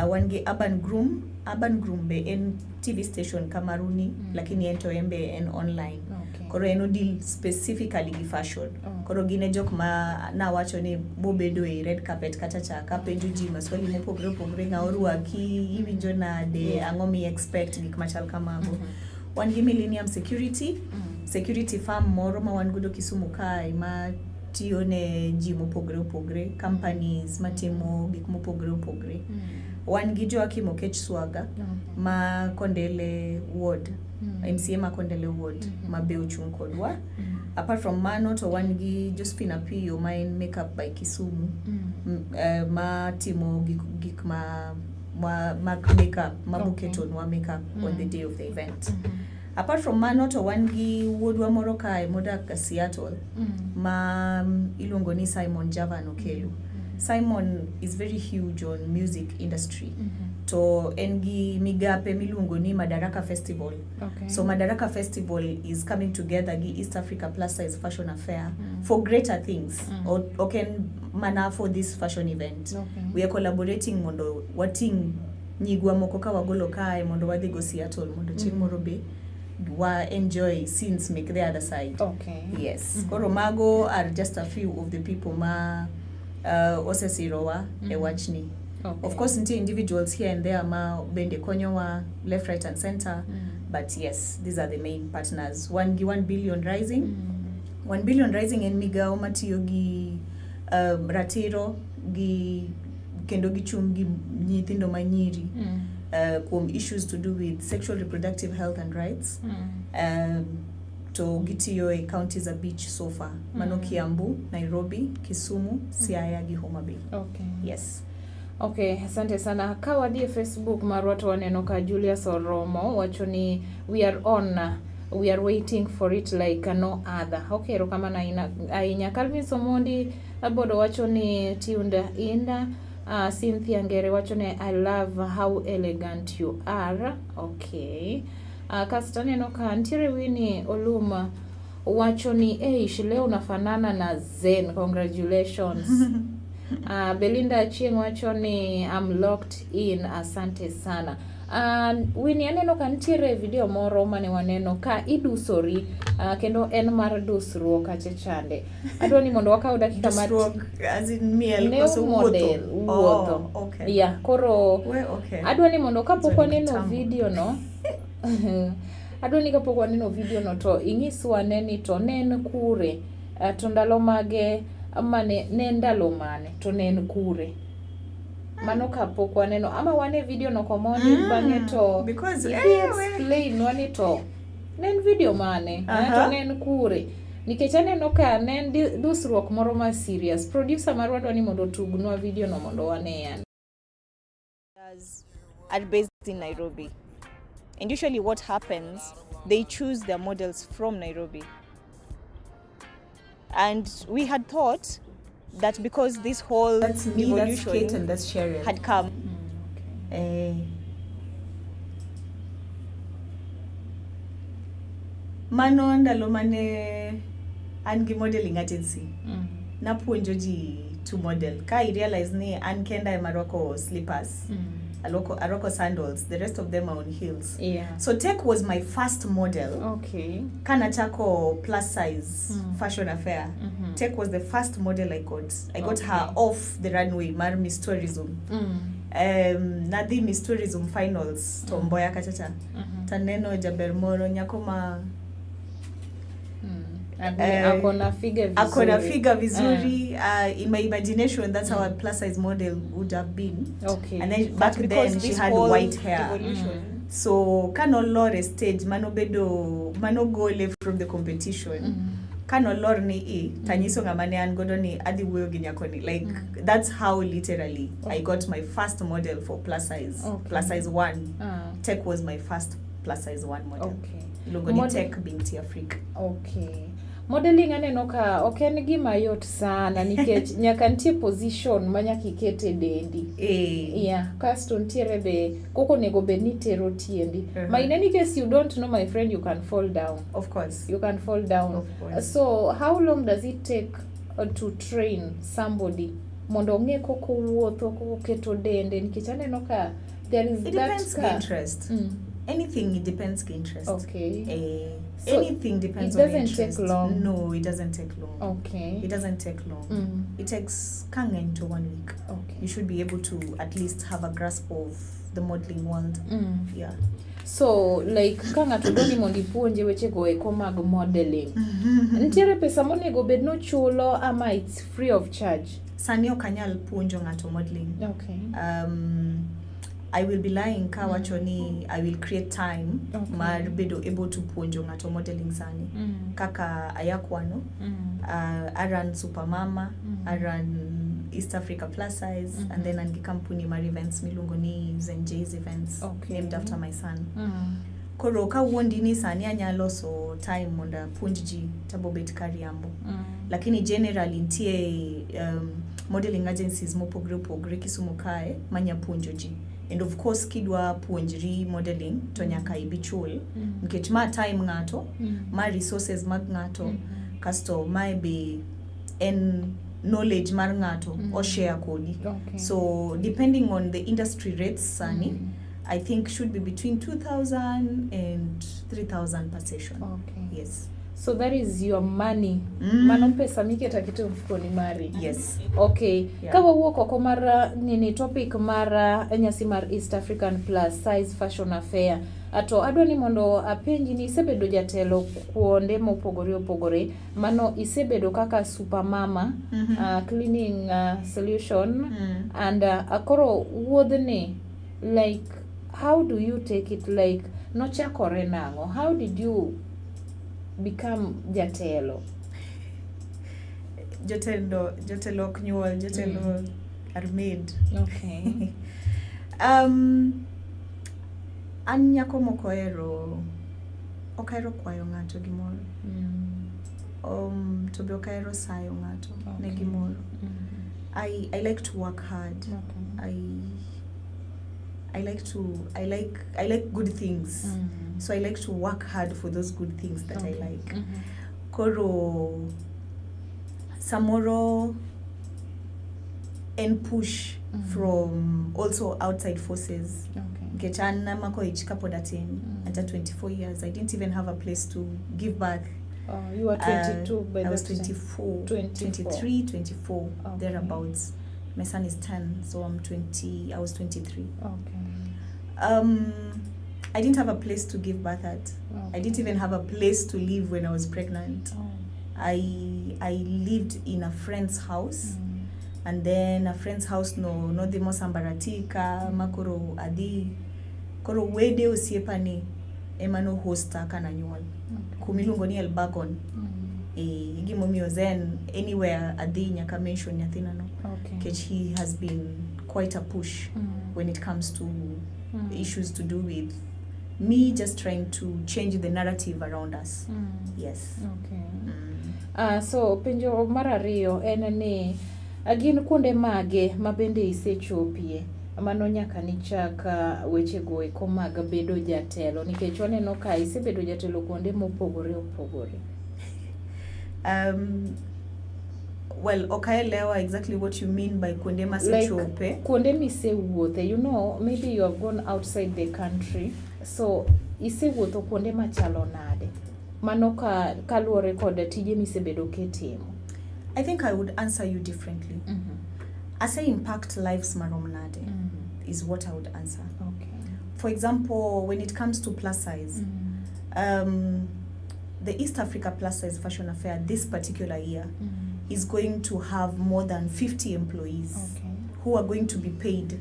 Wan gi Urban Groom. Urban Groom be en TV station kamaruni lakini ento embe en online. Koro eno deal specifically gi fashion. Koro gine jok ma na wacho ni bobedo e red carpet kata cha kapenjo ji maswali mopogre nga orwaki iwinjo nade ang'o mi expect gik machal kamago. Wan gi Millennium Security. Security firm moro ma wan godo Kisumu kae ma tiyo ne ji mopogre companies matimo gik mopogre. Wan gi Joakim Okech Swaga ma Kondele Ward, MCA ma Kondele Ward ma be ochung' kodwa. Apart from mano to wan gi Josephine Apio ma en Makeup by Kisumu, ma timo gik ma makeup mabuketonwa makeup on the day of the event. Apart from mano to wan gi wuodwa moro kae modak Seattle ma iluongo ni Simon Javan Okelu. Simon is very huge on music industry. To engi migape miluongo ni Madaraka Festival. So Madaraka Festival is coming together gi East Africa Plus Size Fashion Affair for greater things. Or can mana for this fashion event. We are collaborating mondo wating nyigwa moko ka wagolo kae mondo wadhi go Seattle mondo chieng' moro be wa enjoy scenes make the other side.
Okay.
Yes. Koro mago are just a few of the people ma osesirowa e wachni.
Okay.
Of course, nti individuals here and there ma bende konyowa left, right and center. But yes, these are the main partners. 1 billion rising. 1 billion rising en migao matiyo gi ratiro gi kendo gichung gi nyithindo manyiri kuom issues to do with sexual reproductive health and rights. To gitiyo e counties a beach so far. Mano Kiambu, Nairobi, Kisumu, Siaya gi Homa Bay.
Okay.
Yes.
Okay, asante sana. Kawadie Facebook marwatu waneno ka Julius Oromo wachoni we are on, we are waiting for it like no other. Okay, kama na ainya Calvin Somondi abodo wachoni tiunda inda. Cynthia Ngere wachone I love how elegant you are. Okay. Kastane no ka Antire Winnie Oluma wachoni leo unafanana na Zen. Congratulations. Belinda Chieng wachoni I'm locked in. Asante sana. Winnie aneno ka ntiere video moro mane waneno ka idusori kendo en mar dusruok achechande. Adwani mondo wakaw dakika
dusruok as in miel koso
wuotho.
Okay.
Yeah, koro
okay.
Adwani mondo kapok waneno video no adwani kapok waneno video no to ingiswa neni to nen kure to ndalo mage mane nen ndalo mane to nen kure. Mano kapok waneno ama wane video no komoni bange to
because
explain wani to nen video mane to nen kure nikech aneno ka nen dusruok moro ma serious. Producer marwa dwani mondo tugnwa video no mondo wane yan.
Are based in Nairobi, and usually what happens, they choose their models from Nairobi, and we had thought that because this whole revolution had come.
Mano ndalo mane angi modeling agency. Napuonjo ji to model. Ka I realize ni an kenda maroko slippers. Aroko sandals. The rest of them are on heels.
Yeah.
So Tech was my first model.
Okay.
Kanachako plus size fashion affair. Tech was the first model I got. I got her off the runway, mar Miss Tourism. Nadi Miss Tourism finals tomboya kachacha. Taneno jabermoro nyakoma
akona
figure vizuri. In my imagination that's how a plus size model would have been.
Okay.
And then back then she had white hair. So kano lore stage mano gole from the competition. Kano lore ni tanyiso ngamane an godo ni adi wuyo ginyakoni. Like that's how literally I got my first model for plus size. Plus size 1. Tech was my first plus size 1 model.
Okay.
Logo ni Tech binti Afrika.
Okay. Modeling aneno ka oken gima yot sana nikech nyaka ntie position manyaka ikete dendi. Yeah, kasto ntiere be koko nego be nitero tiendi. My in any case you don't know my friend, you can fall down.
Of course.
You can fall down.
Of course.
So how long does it take to train somebody mondo nge koko wuotho koko keto dende nikech aneno ka there is
it
that
depends on interest. Anything it depends on interest.
Okay.
So anything depends on interest.
It doesn't take long.
No, it doesn't take long.
Okay.
It doesn't take long. It takes kangen to 1 week.
Okay.
You should be able to at least have a grasp of the modeling world. Yeah.
So like kanga tudoni mondi puonje weche go eko mag modeling. Ntiere pesa monego bed no chulo ama it's free of charge?
Sani okanyal puonjo ngato modeling.
Okay.
I will be lying ka wachoni I will create time mar bedo able to puonjo ngato modeling sani. Kaka ayakwano, aran Supermama, aran East Africa plus size, and then angi kampuni mar events milungo ni Zen J's events, named after my son. Koro ka wondi ni sani anyalo so time monda puonjji tabobet kariambo. Lakini generally ntie modeling agencies mopogre Kisumu kae manya puonjoji. And of course kidwa puonjri modeling to nyaka ibichul nikech ma time ngato ma resources mag ngato kasto mai be en knowledge mar ng'ato or share kodi. So depending on the industry rates sani, I think should be between 2,000 and 3,000 per session. Yes.
So that is your money. Mano pesa miketa kitu mfukoni mari.
Yes.
Okay. Kawa wuok oko mar nini topic mar nyasi mar East African Plus Size Fashion Affair. Ato adwa ni mondo apenji ni isebedo jatelo kuonde mopogore opogore. Mano isebedo kaka super mama, cleaning solution and akoro wuodhni, like how do you take it, like nochakore nango? How did you become jatelo?
Jotelo ok nyuol, jotelo are made.
Okay.
An nyako mokoero okaero kwayo ng'ato gimoro. To be okaero sayo ng'ato ne gimoro. I like to work hard. I like good things. So I like to work hard for those good things that I like. Koro samoro and push from also outside forces. Getana mako ichika podatin at 24 years. I didn't even have a place to give birth.
You were 22 by
I was
that
24, 23, 24, thereabouts. My son is 10, so I'm 20. I was 23. I didn't have a place to give birth at. I didn't even have a place to live when I was pregnant. I lived in a friend's house, and then a friend's house no the mosambaratika makoro adi koro wede osiepani emano hosta kana nyuol kumilungo ni elbagon gimomiyo zen anywhere adi nyaka mention nyathina no he has been quite a push when it comes to issues to do with me just trying to change the narrative around us. Yes. So
penjo marario enani agin kuonde mage mabende isechopie mano nyaka nichaka weche go eko mag bedo jatelo nikech waneno ka isebedo jatelo kuonde mopogore opogore.
Well, okaelewa exactly what you mean by kuonde masechope.
Like kuonde misewuothe, you know, maybe you have gone outside the country, so isewuotho kuonde machalo nade mano ka kaluore kod tije misebedo ketimo.
I think I would answer you differently. I say impact lives maromnade is what I would answer. For example, when it comes to plus size, the East Africa Plus Size Fashion Affair this particular year is going to have more than 50 employees who are going to be paid,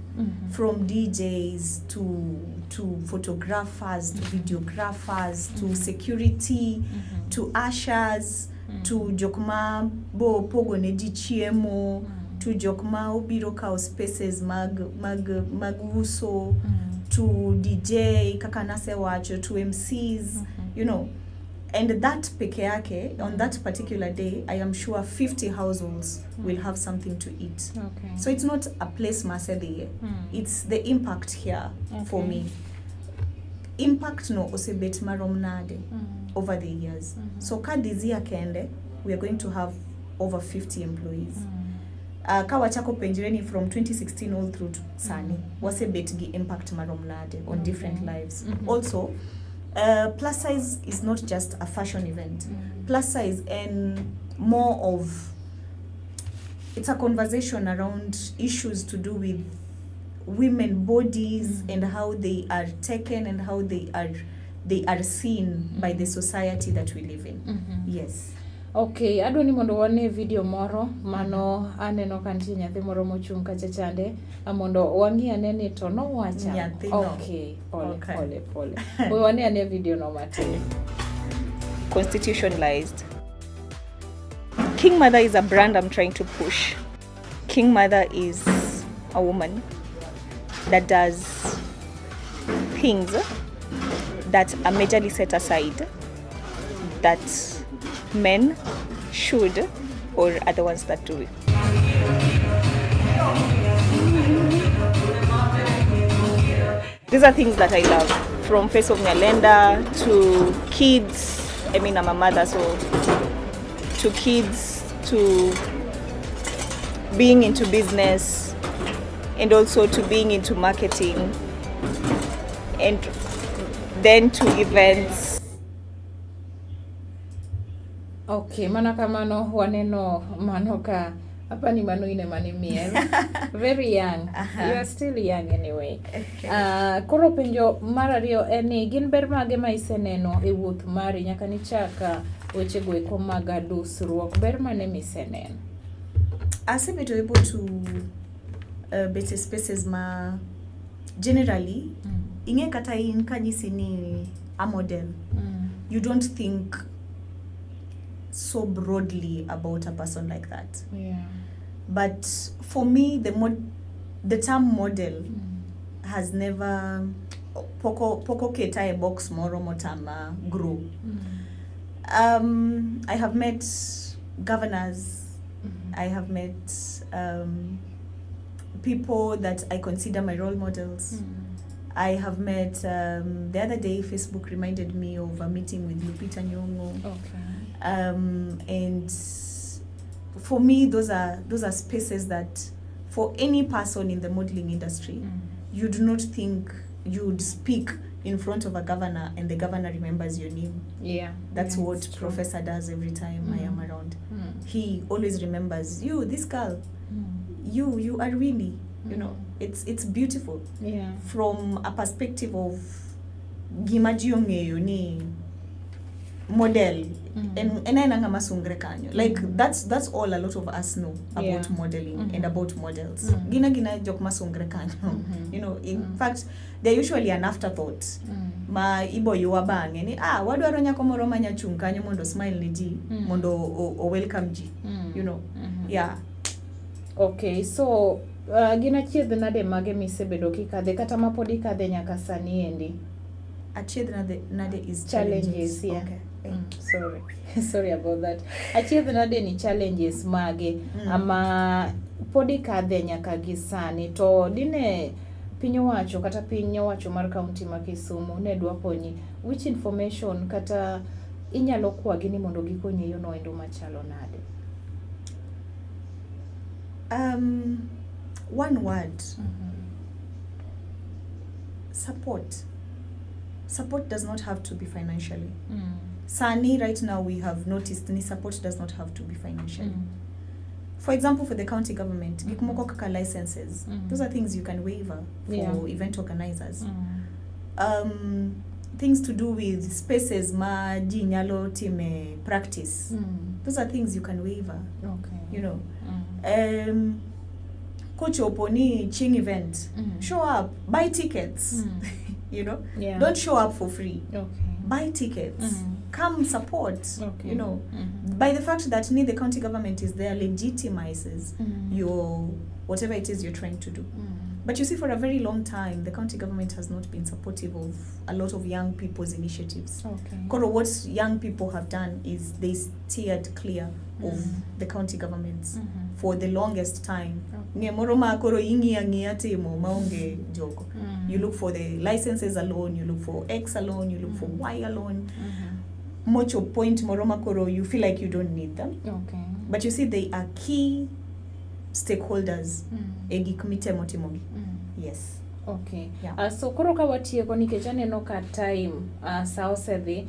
from DJs to photographers, to videographers, to security, to ushers, to jokma bo pogo neji chiemo, to jokma obiro kao spaces maguso, to DJ kakanase wacho, to MCs, you know. And that peke on that particular day, I am sure 50 households will have something to eat. So it's not a place masede. It's the impact here for me. Impact no osebet maromnade over the years. So kadizia kende, we are going to have over 50 employees. Kawachako penjireni from 2016 all through to Sani, wasebet gi impact maromnade on different lives. Also, plus size is not just a fashion event. Plus size and more of, it's a conversation around issues to do with women bodies and how they are taken and how they are seen by the society that we live in. Yes.
Okay, adwa ni mondo wane video moro mano aneno kantie nyathi moro mochung' kacha chande mondo wangi anene to no wacha. Okay, pole. Wane ane video no mate.
Constitutionalized. King Mother is a brand I'm trying to push. King Mother is a woman that does things that are majorly set aside, that men should or are the ones that do it. These are things that I love, from Face of Nyalenda to kids. I mean, I'm a mother, so to kids, to being into business and also to being into marketing and then to events.
Okay, mana kamano waneno mano ka hapa ni mano ine mani miel. Very young. You are still young anyway. Okay. Koro penjo mar ariyo eni gin ber mage ma iseneno e wuoth mari nyaka ni chaka weche go eko mag dusruok, ber mane miseneno?
Asebedo able to better spaces ma generally inge kata in kanyisi ni a model. You don't think so broadly about a person like that.
Yeah.
But for me, the term model has never poko keta a box moro motama grow. I have met governors. I have met people that I consider my role models. I have met the other day Facebook reminded me of a meeting with Lupita Nyong'o.
Okay.
And for me, those are spaces that for any person in the modeling industry, you do not think you'd speak in front of a governor and the governor remembers your name.
Yeah.
That's what Professor does every time I am around. He always remembers you, this girl. You are really, you know, it's beautiful.
Yeah.
From a perspective of gimajiong'eyo ni model and enanga masungre kanyo. Like that's all a lot of us know about modeling and about models. Gina jok masungre kanyo. You know, in fact they're usually an afterthought. Ma ibo yuwa bange ni wadwaro nyako moro manya chung kanyo mondo smile ni ji, mondo o welcome ji. You know. Yeah.
Okay, so gina chiedh nade mage misebedo kikadhe kata mapodi kadhe nyaka sani endi?
Achiedh nade is
challenges. Yeah.
Okay.
Sorry about that. Achiedh nade ni challenges mage ama podi kadhe nyaka gisani to dine piny owacho kata piny owacho mar county ma Kisumu ne dwa konyi, which information kata inyalo kwagi ni mondo gikonyi yo no endo machalo nade?
One word. Support. Support does not have to be financially. Sani, right now we have noticed ni support does not have to be financially. For example, for the county government, gikumoko kaka licenses, those are things you can waiver for event organizers. Things to do with spaces ma jinyalo time practice. Those are things you can waiver.
Okay.
You know. Coach Oponi Ching event. Show up, buy tickets. You know?
Yeah.
Don't show up for free.
Okay.
Buy tickets. Come support.
Okay.
You know. By the fact that the county government is there legitimizes your whatever it is you're trying to do. But you see, for a very long time, the county government has not been supportive of a lot of young people's initiatives.
Okay.
Koro, what young people have done is they steered clear of the county governments for the longest time. You look for the licenses alone, you look for X alone, you look for Y alone. Mocho point moroma koro, you feel like you don't need them.
Okay.
But you see, they are key stakeholders. Egi kumite motimogi. Yes.
Okay.
Yeah.
So koro ka watieko nikech aneno ka time sa osedhi.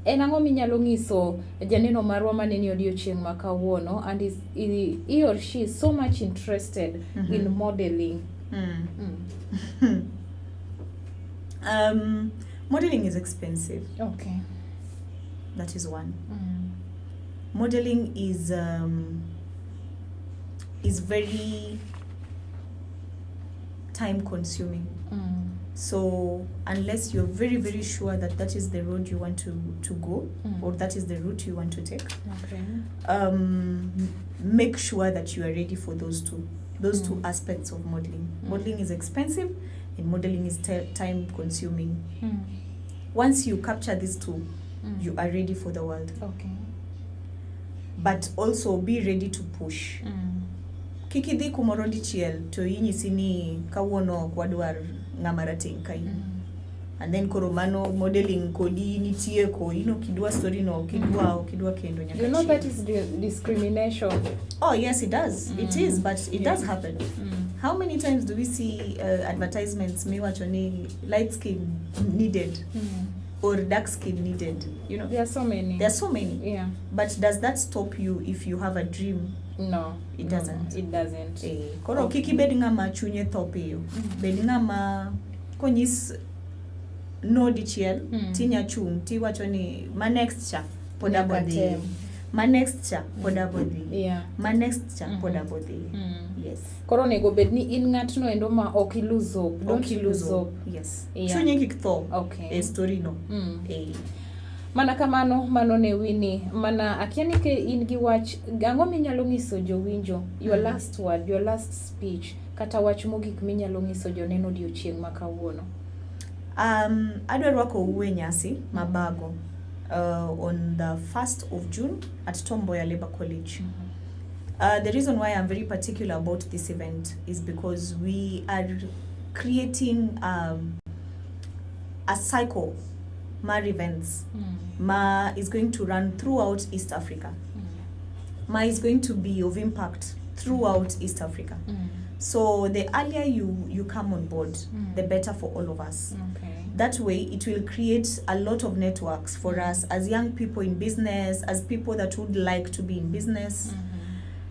En ang'o minyalo nyiso janeno marwa maneni odiochieng' ma kawuono and he or she is so much interested in modeling?
Modeling is expensive.
Okay.
That is one. Modeling is very time consuming. So unless you're very, very sure that that is the road you want to go or that is the route you want to take, make sure that you are ready for those two aspects of modeling. Modeling is expensive and modeling is time consuming. Once you capture these two, you are ready for the world.
Okay.
But also be ready to push. Kikidhi kumoro dichiel to inyisi ni kawuono kwadwar ng'ama rating kai. and then koromano modeling kodi nitie ko kidwa story no kidwa kendo nyaka.
You know that is discrimination.
Oh yes, it does. It is, but it does happen. How many times do we see advertisements mewachoni light skin needed or dark skin needed? You know,
there are so many.
Yeah. But does that stop you if you have a dream?
No,
it doesn't.
It doesn't.
Koro kiki bedinga ma chunye thopiyo. Bedinga ma konyis no dichiel tinya chung tiwachoni ma next cha podabodhi. Ma next cha podabodhi.
Yeah.
Ma next cha podabodhi. Yes.
Koro nego bedni in ng'atno endo ma ok lose hope. Don't lose hope.
Yes.
Yeah.
Chunye kik tho.
Okay.
Story no.
Mana kamano mano ne Winnie, mana akiani ke in gi wach ang'o minyalo nyiso jowinjo, your last word, your last speech, kata wach mogik minyalo nyiso joneno odiochieng' ma kawuono.
Adwa rwako uwe nyasi mabago on the 1st of June at Tom Mboya Labour College. The reason why I'm very particular about this event is because we are creating a cycle MAR events. MA is going to run throughout East Africa. MA is going to be of impact throughout East Africa. So the earlier you come on board, the better for all of us.
Okay.
That way it will create a lot of networks for us as young people in business, as people that would like to be in business.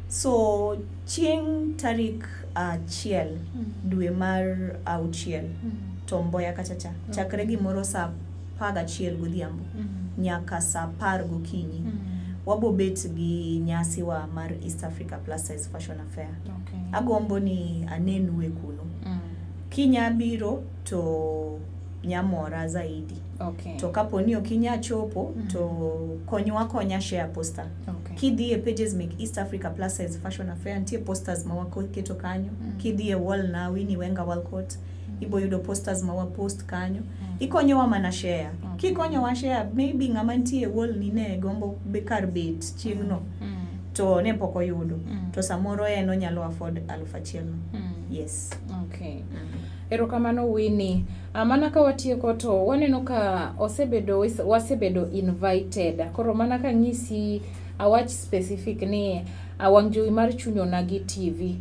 So chieng tarik chiel dwe mar auchiel Tom Mboya kachacha chakre gimoro sa 11 godhiambo nyaka sa 10 gokinyi wabobet gi nyasi wa mar East Africa Plus Size Fashion Affair.
Okay.
Agombo ni anenwe kuno. Kinya biro to nyamora zaidi.
Okay.
To kaponi okinya chopo to konywa konya share poster.
Okay.
Kidhie pages make East Africa Plus Size Fashion Affair ntie posters mawako keto kanyo. Kidhie wall na Winnie Wenger Walcott. Ibo yudo posters mawa post kanyo. Ikonyowa mana share. Kikonyowa share maybe ng'ama ntie wall nine gombo bekar bet chieng'no. To ne poko yudo. To samoro eno nyalo afford 1,000. Yes.
Okay. Erokamano Winnie. Mana ka watieko to waneno ka wasebedo invited. Koro mana ka ng'isi awach specific ni wang' jowi mar Chuny Onagi TV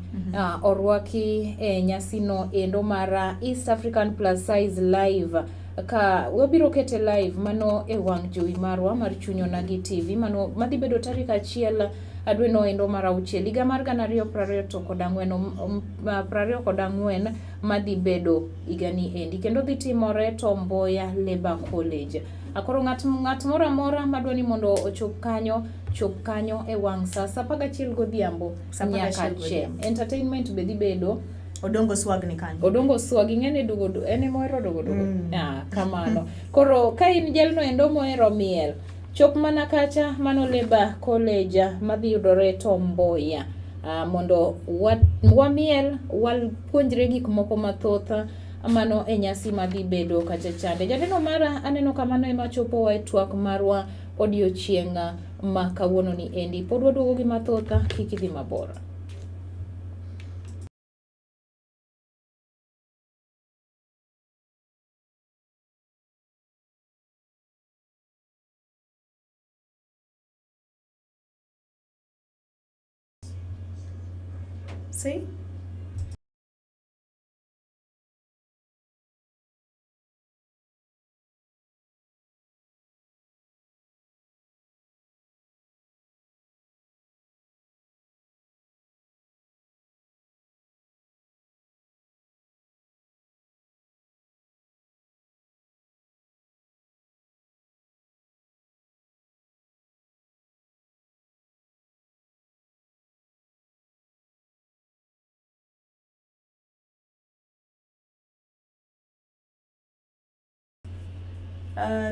orwaki nyasino endo mara East African Plus Size Live ka wabiro kete live mano wang' jowi marwa mar Chuny Onagi TV mano madhi bedo tarik 1 adwe no endo mara auchiel higa mar 2024 madhi bedo higani endi kendo dhi timore Tom Mboya Labour College. Akoro ng'at moro amora madwani mondo ochop kanyo wang' saa 11 godhiambo nyaka che. Entertainment be dhi bedo
Odongo swag ni kanyo.
Odongo swag ing'ene dugo ene mohero dogo. Kamano. Koro ka in jalno endo mohero miel chop mana kacha mano Labour College madhi yudore Tom Mboya mondo wamiel puonjre gik moko mathoth mano nyasi madhi bedo kacha chande. Janeno mara aneno kamano ema chopo wa twak marwa odiochieng' ma kawuono ni endi. Pod waduogo gi mathoth kik idhi mabor.
See?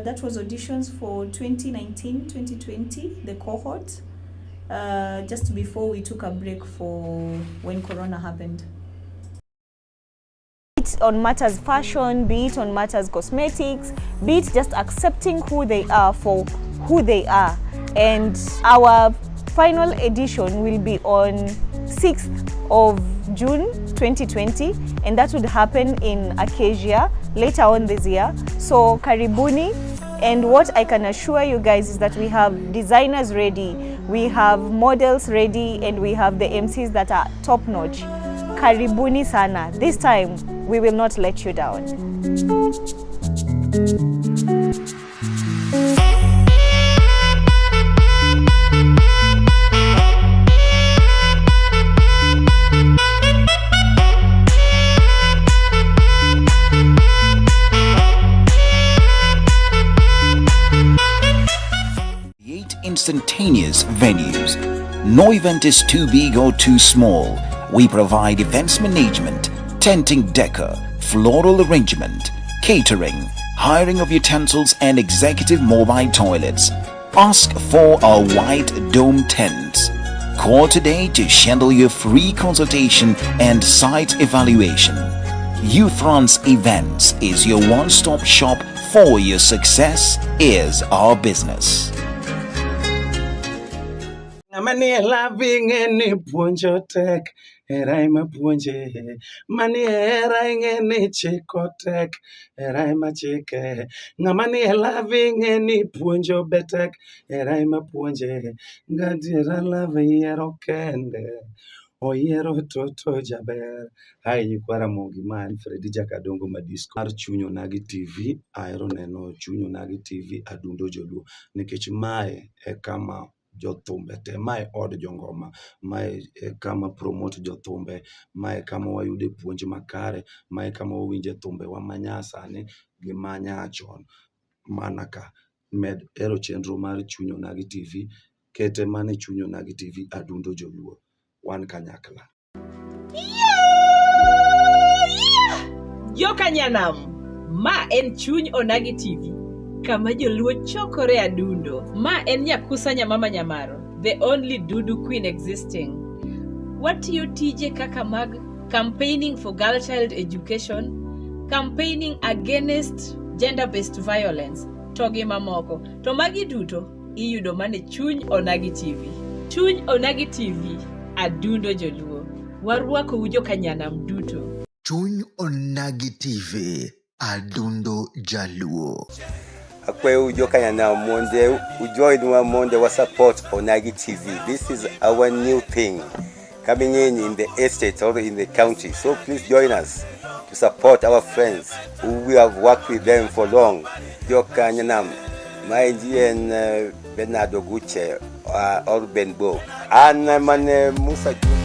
That was auditions for 2019-2020, the cohort, just before we took a break for when Corona happened.
Be it on matters fashion, be it on matters cosmetics, be it just accepting who they are for who they are. And our final edition will be on 6th of June 2020, and that would happen in Acacia later on this year. So karibuni, and what I can assure you guys is that we have designers ready, we have models ready, and we have the MCs that are top notch. Karibuni sana. This time we will not let you down.
Instantaneous venues. No event is too big or too small. We provide events management, tenting decor, floral arrangement, catering, hiring of utensils and executive mobile toilets. Ask for our white dome tents. Call today to schedule your free consultation and site evaluation. Youthron's Events is your one-stop shop for your success is our business.
Mani loving any punjo tek, erai ma punje. Mani erai any chikotek, erai ma chike. Ngamani loving any punjo betek, erai ma punje. Gadira love yero kende. Oyero toto jaber. Hai kwara mogi man Fredi Jakadongo Madisco. Ar chunyo nagi TV, aero neno chunyo nagi TV adundo joluo. Nikech mae e kama jothumbe te, mae od jongoma, mae kama promote jothumbe, mae kama wayude puonj makare, mae kama wawinje thumbe wa manyasani gi manyachon. Mana ka med ero chenro mar chunyo nagi TV, kete mane chunyo nagi TV adundo joluo. Wan kanyakla.
Joka nyanam, ma en chuny onagi TV. Kama joluo chokore adundo. Ma en nyakusa nyamama nyamaro, the only dudu queen existing. Watiyo tije kaka mag campaigning for girl child education, campaigning against gender-based violence, togi mamoko. To magi duto, iyudo mane chuny onagi TV. Chuny onagi TV, adundo joluo. Warwako ujo kanyanam duto.
Chuny onagi TV, adundo jaluo.
Akwe ujo kanyana monde, ujoin wa monde wa support Onagi TV. This is our new thing coming in the estate or in the county. So please join us to support our friends who we have worked with them for long. Joka nyanam, Maijien Bernardo Guche or Benbo. And Mane Musa Juma.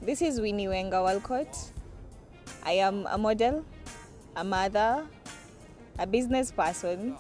This is Winnie Wenger Walcott. I am a model, a mother, a business person,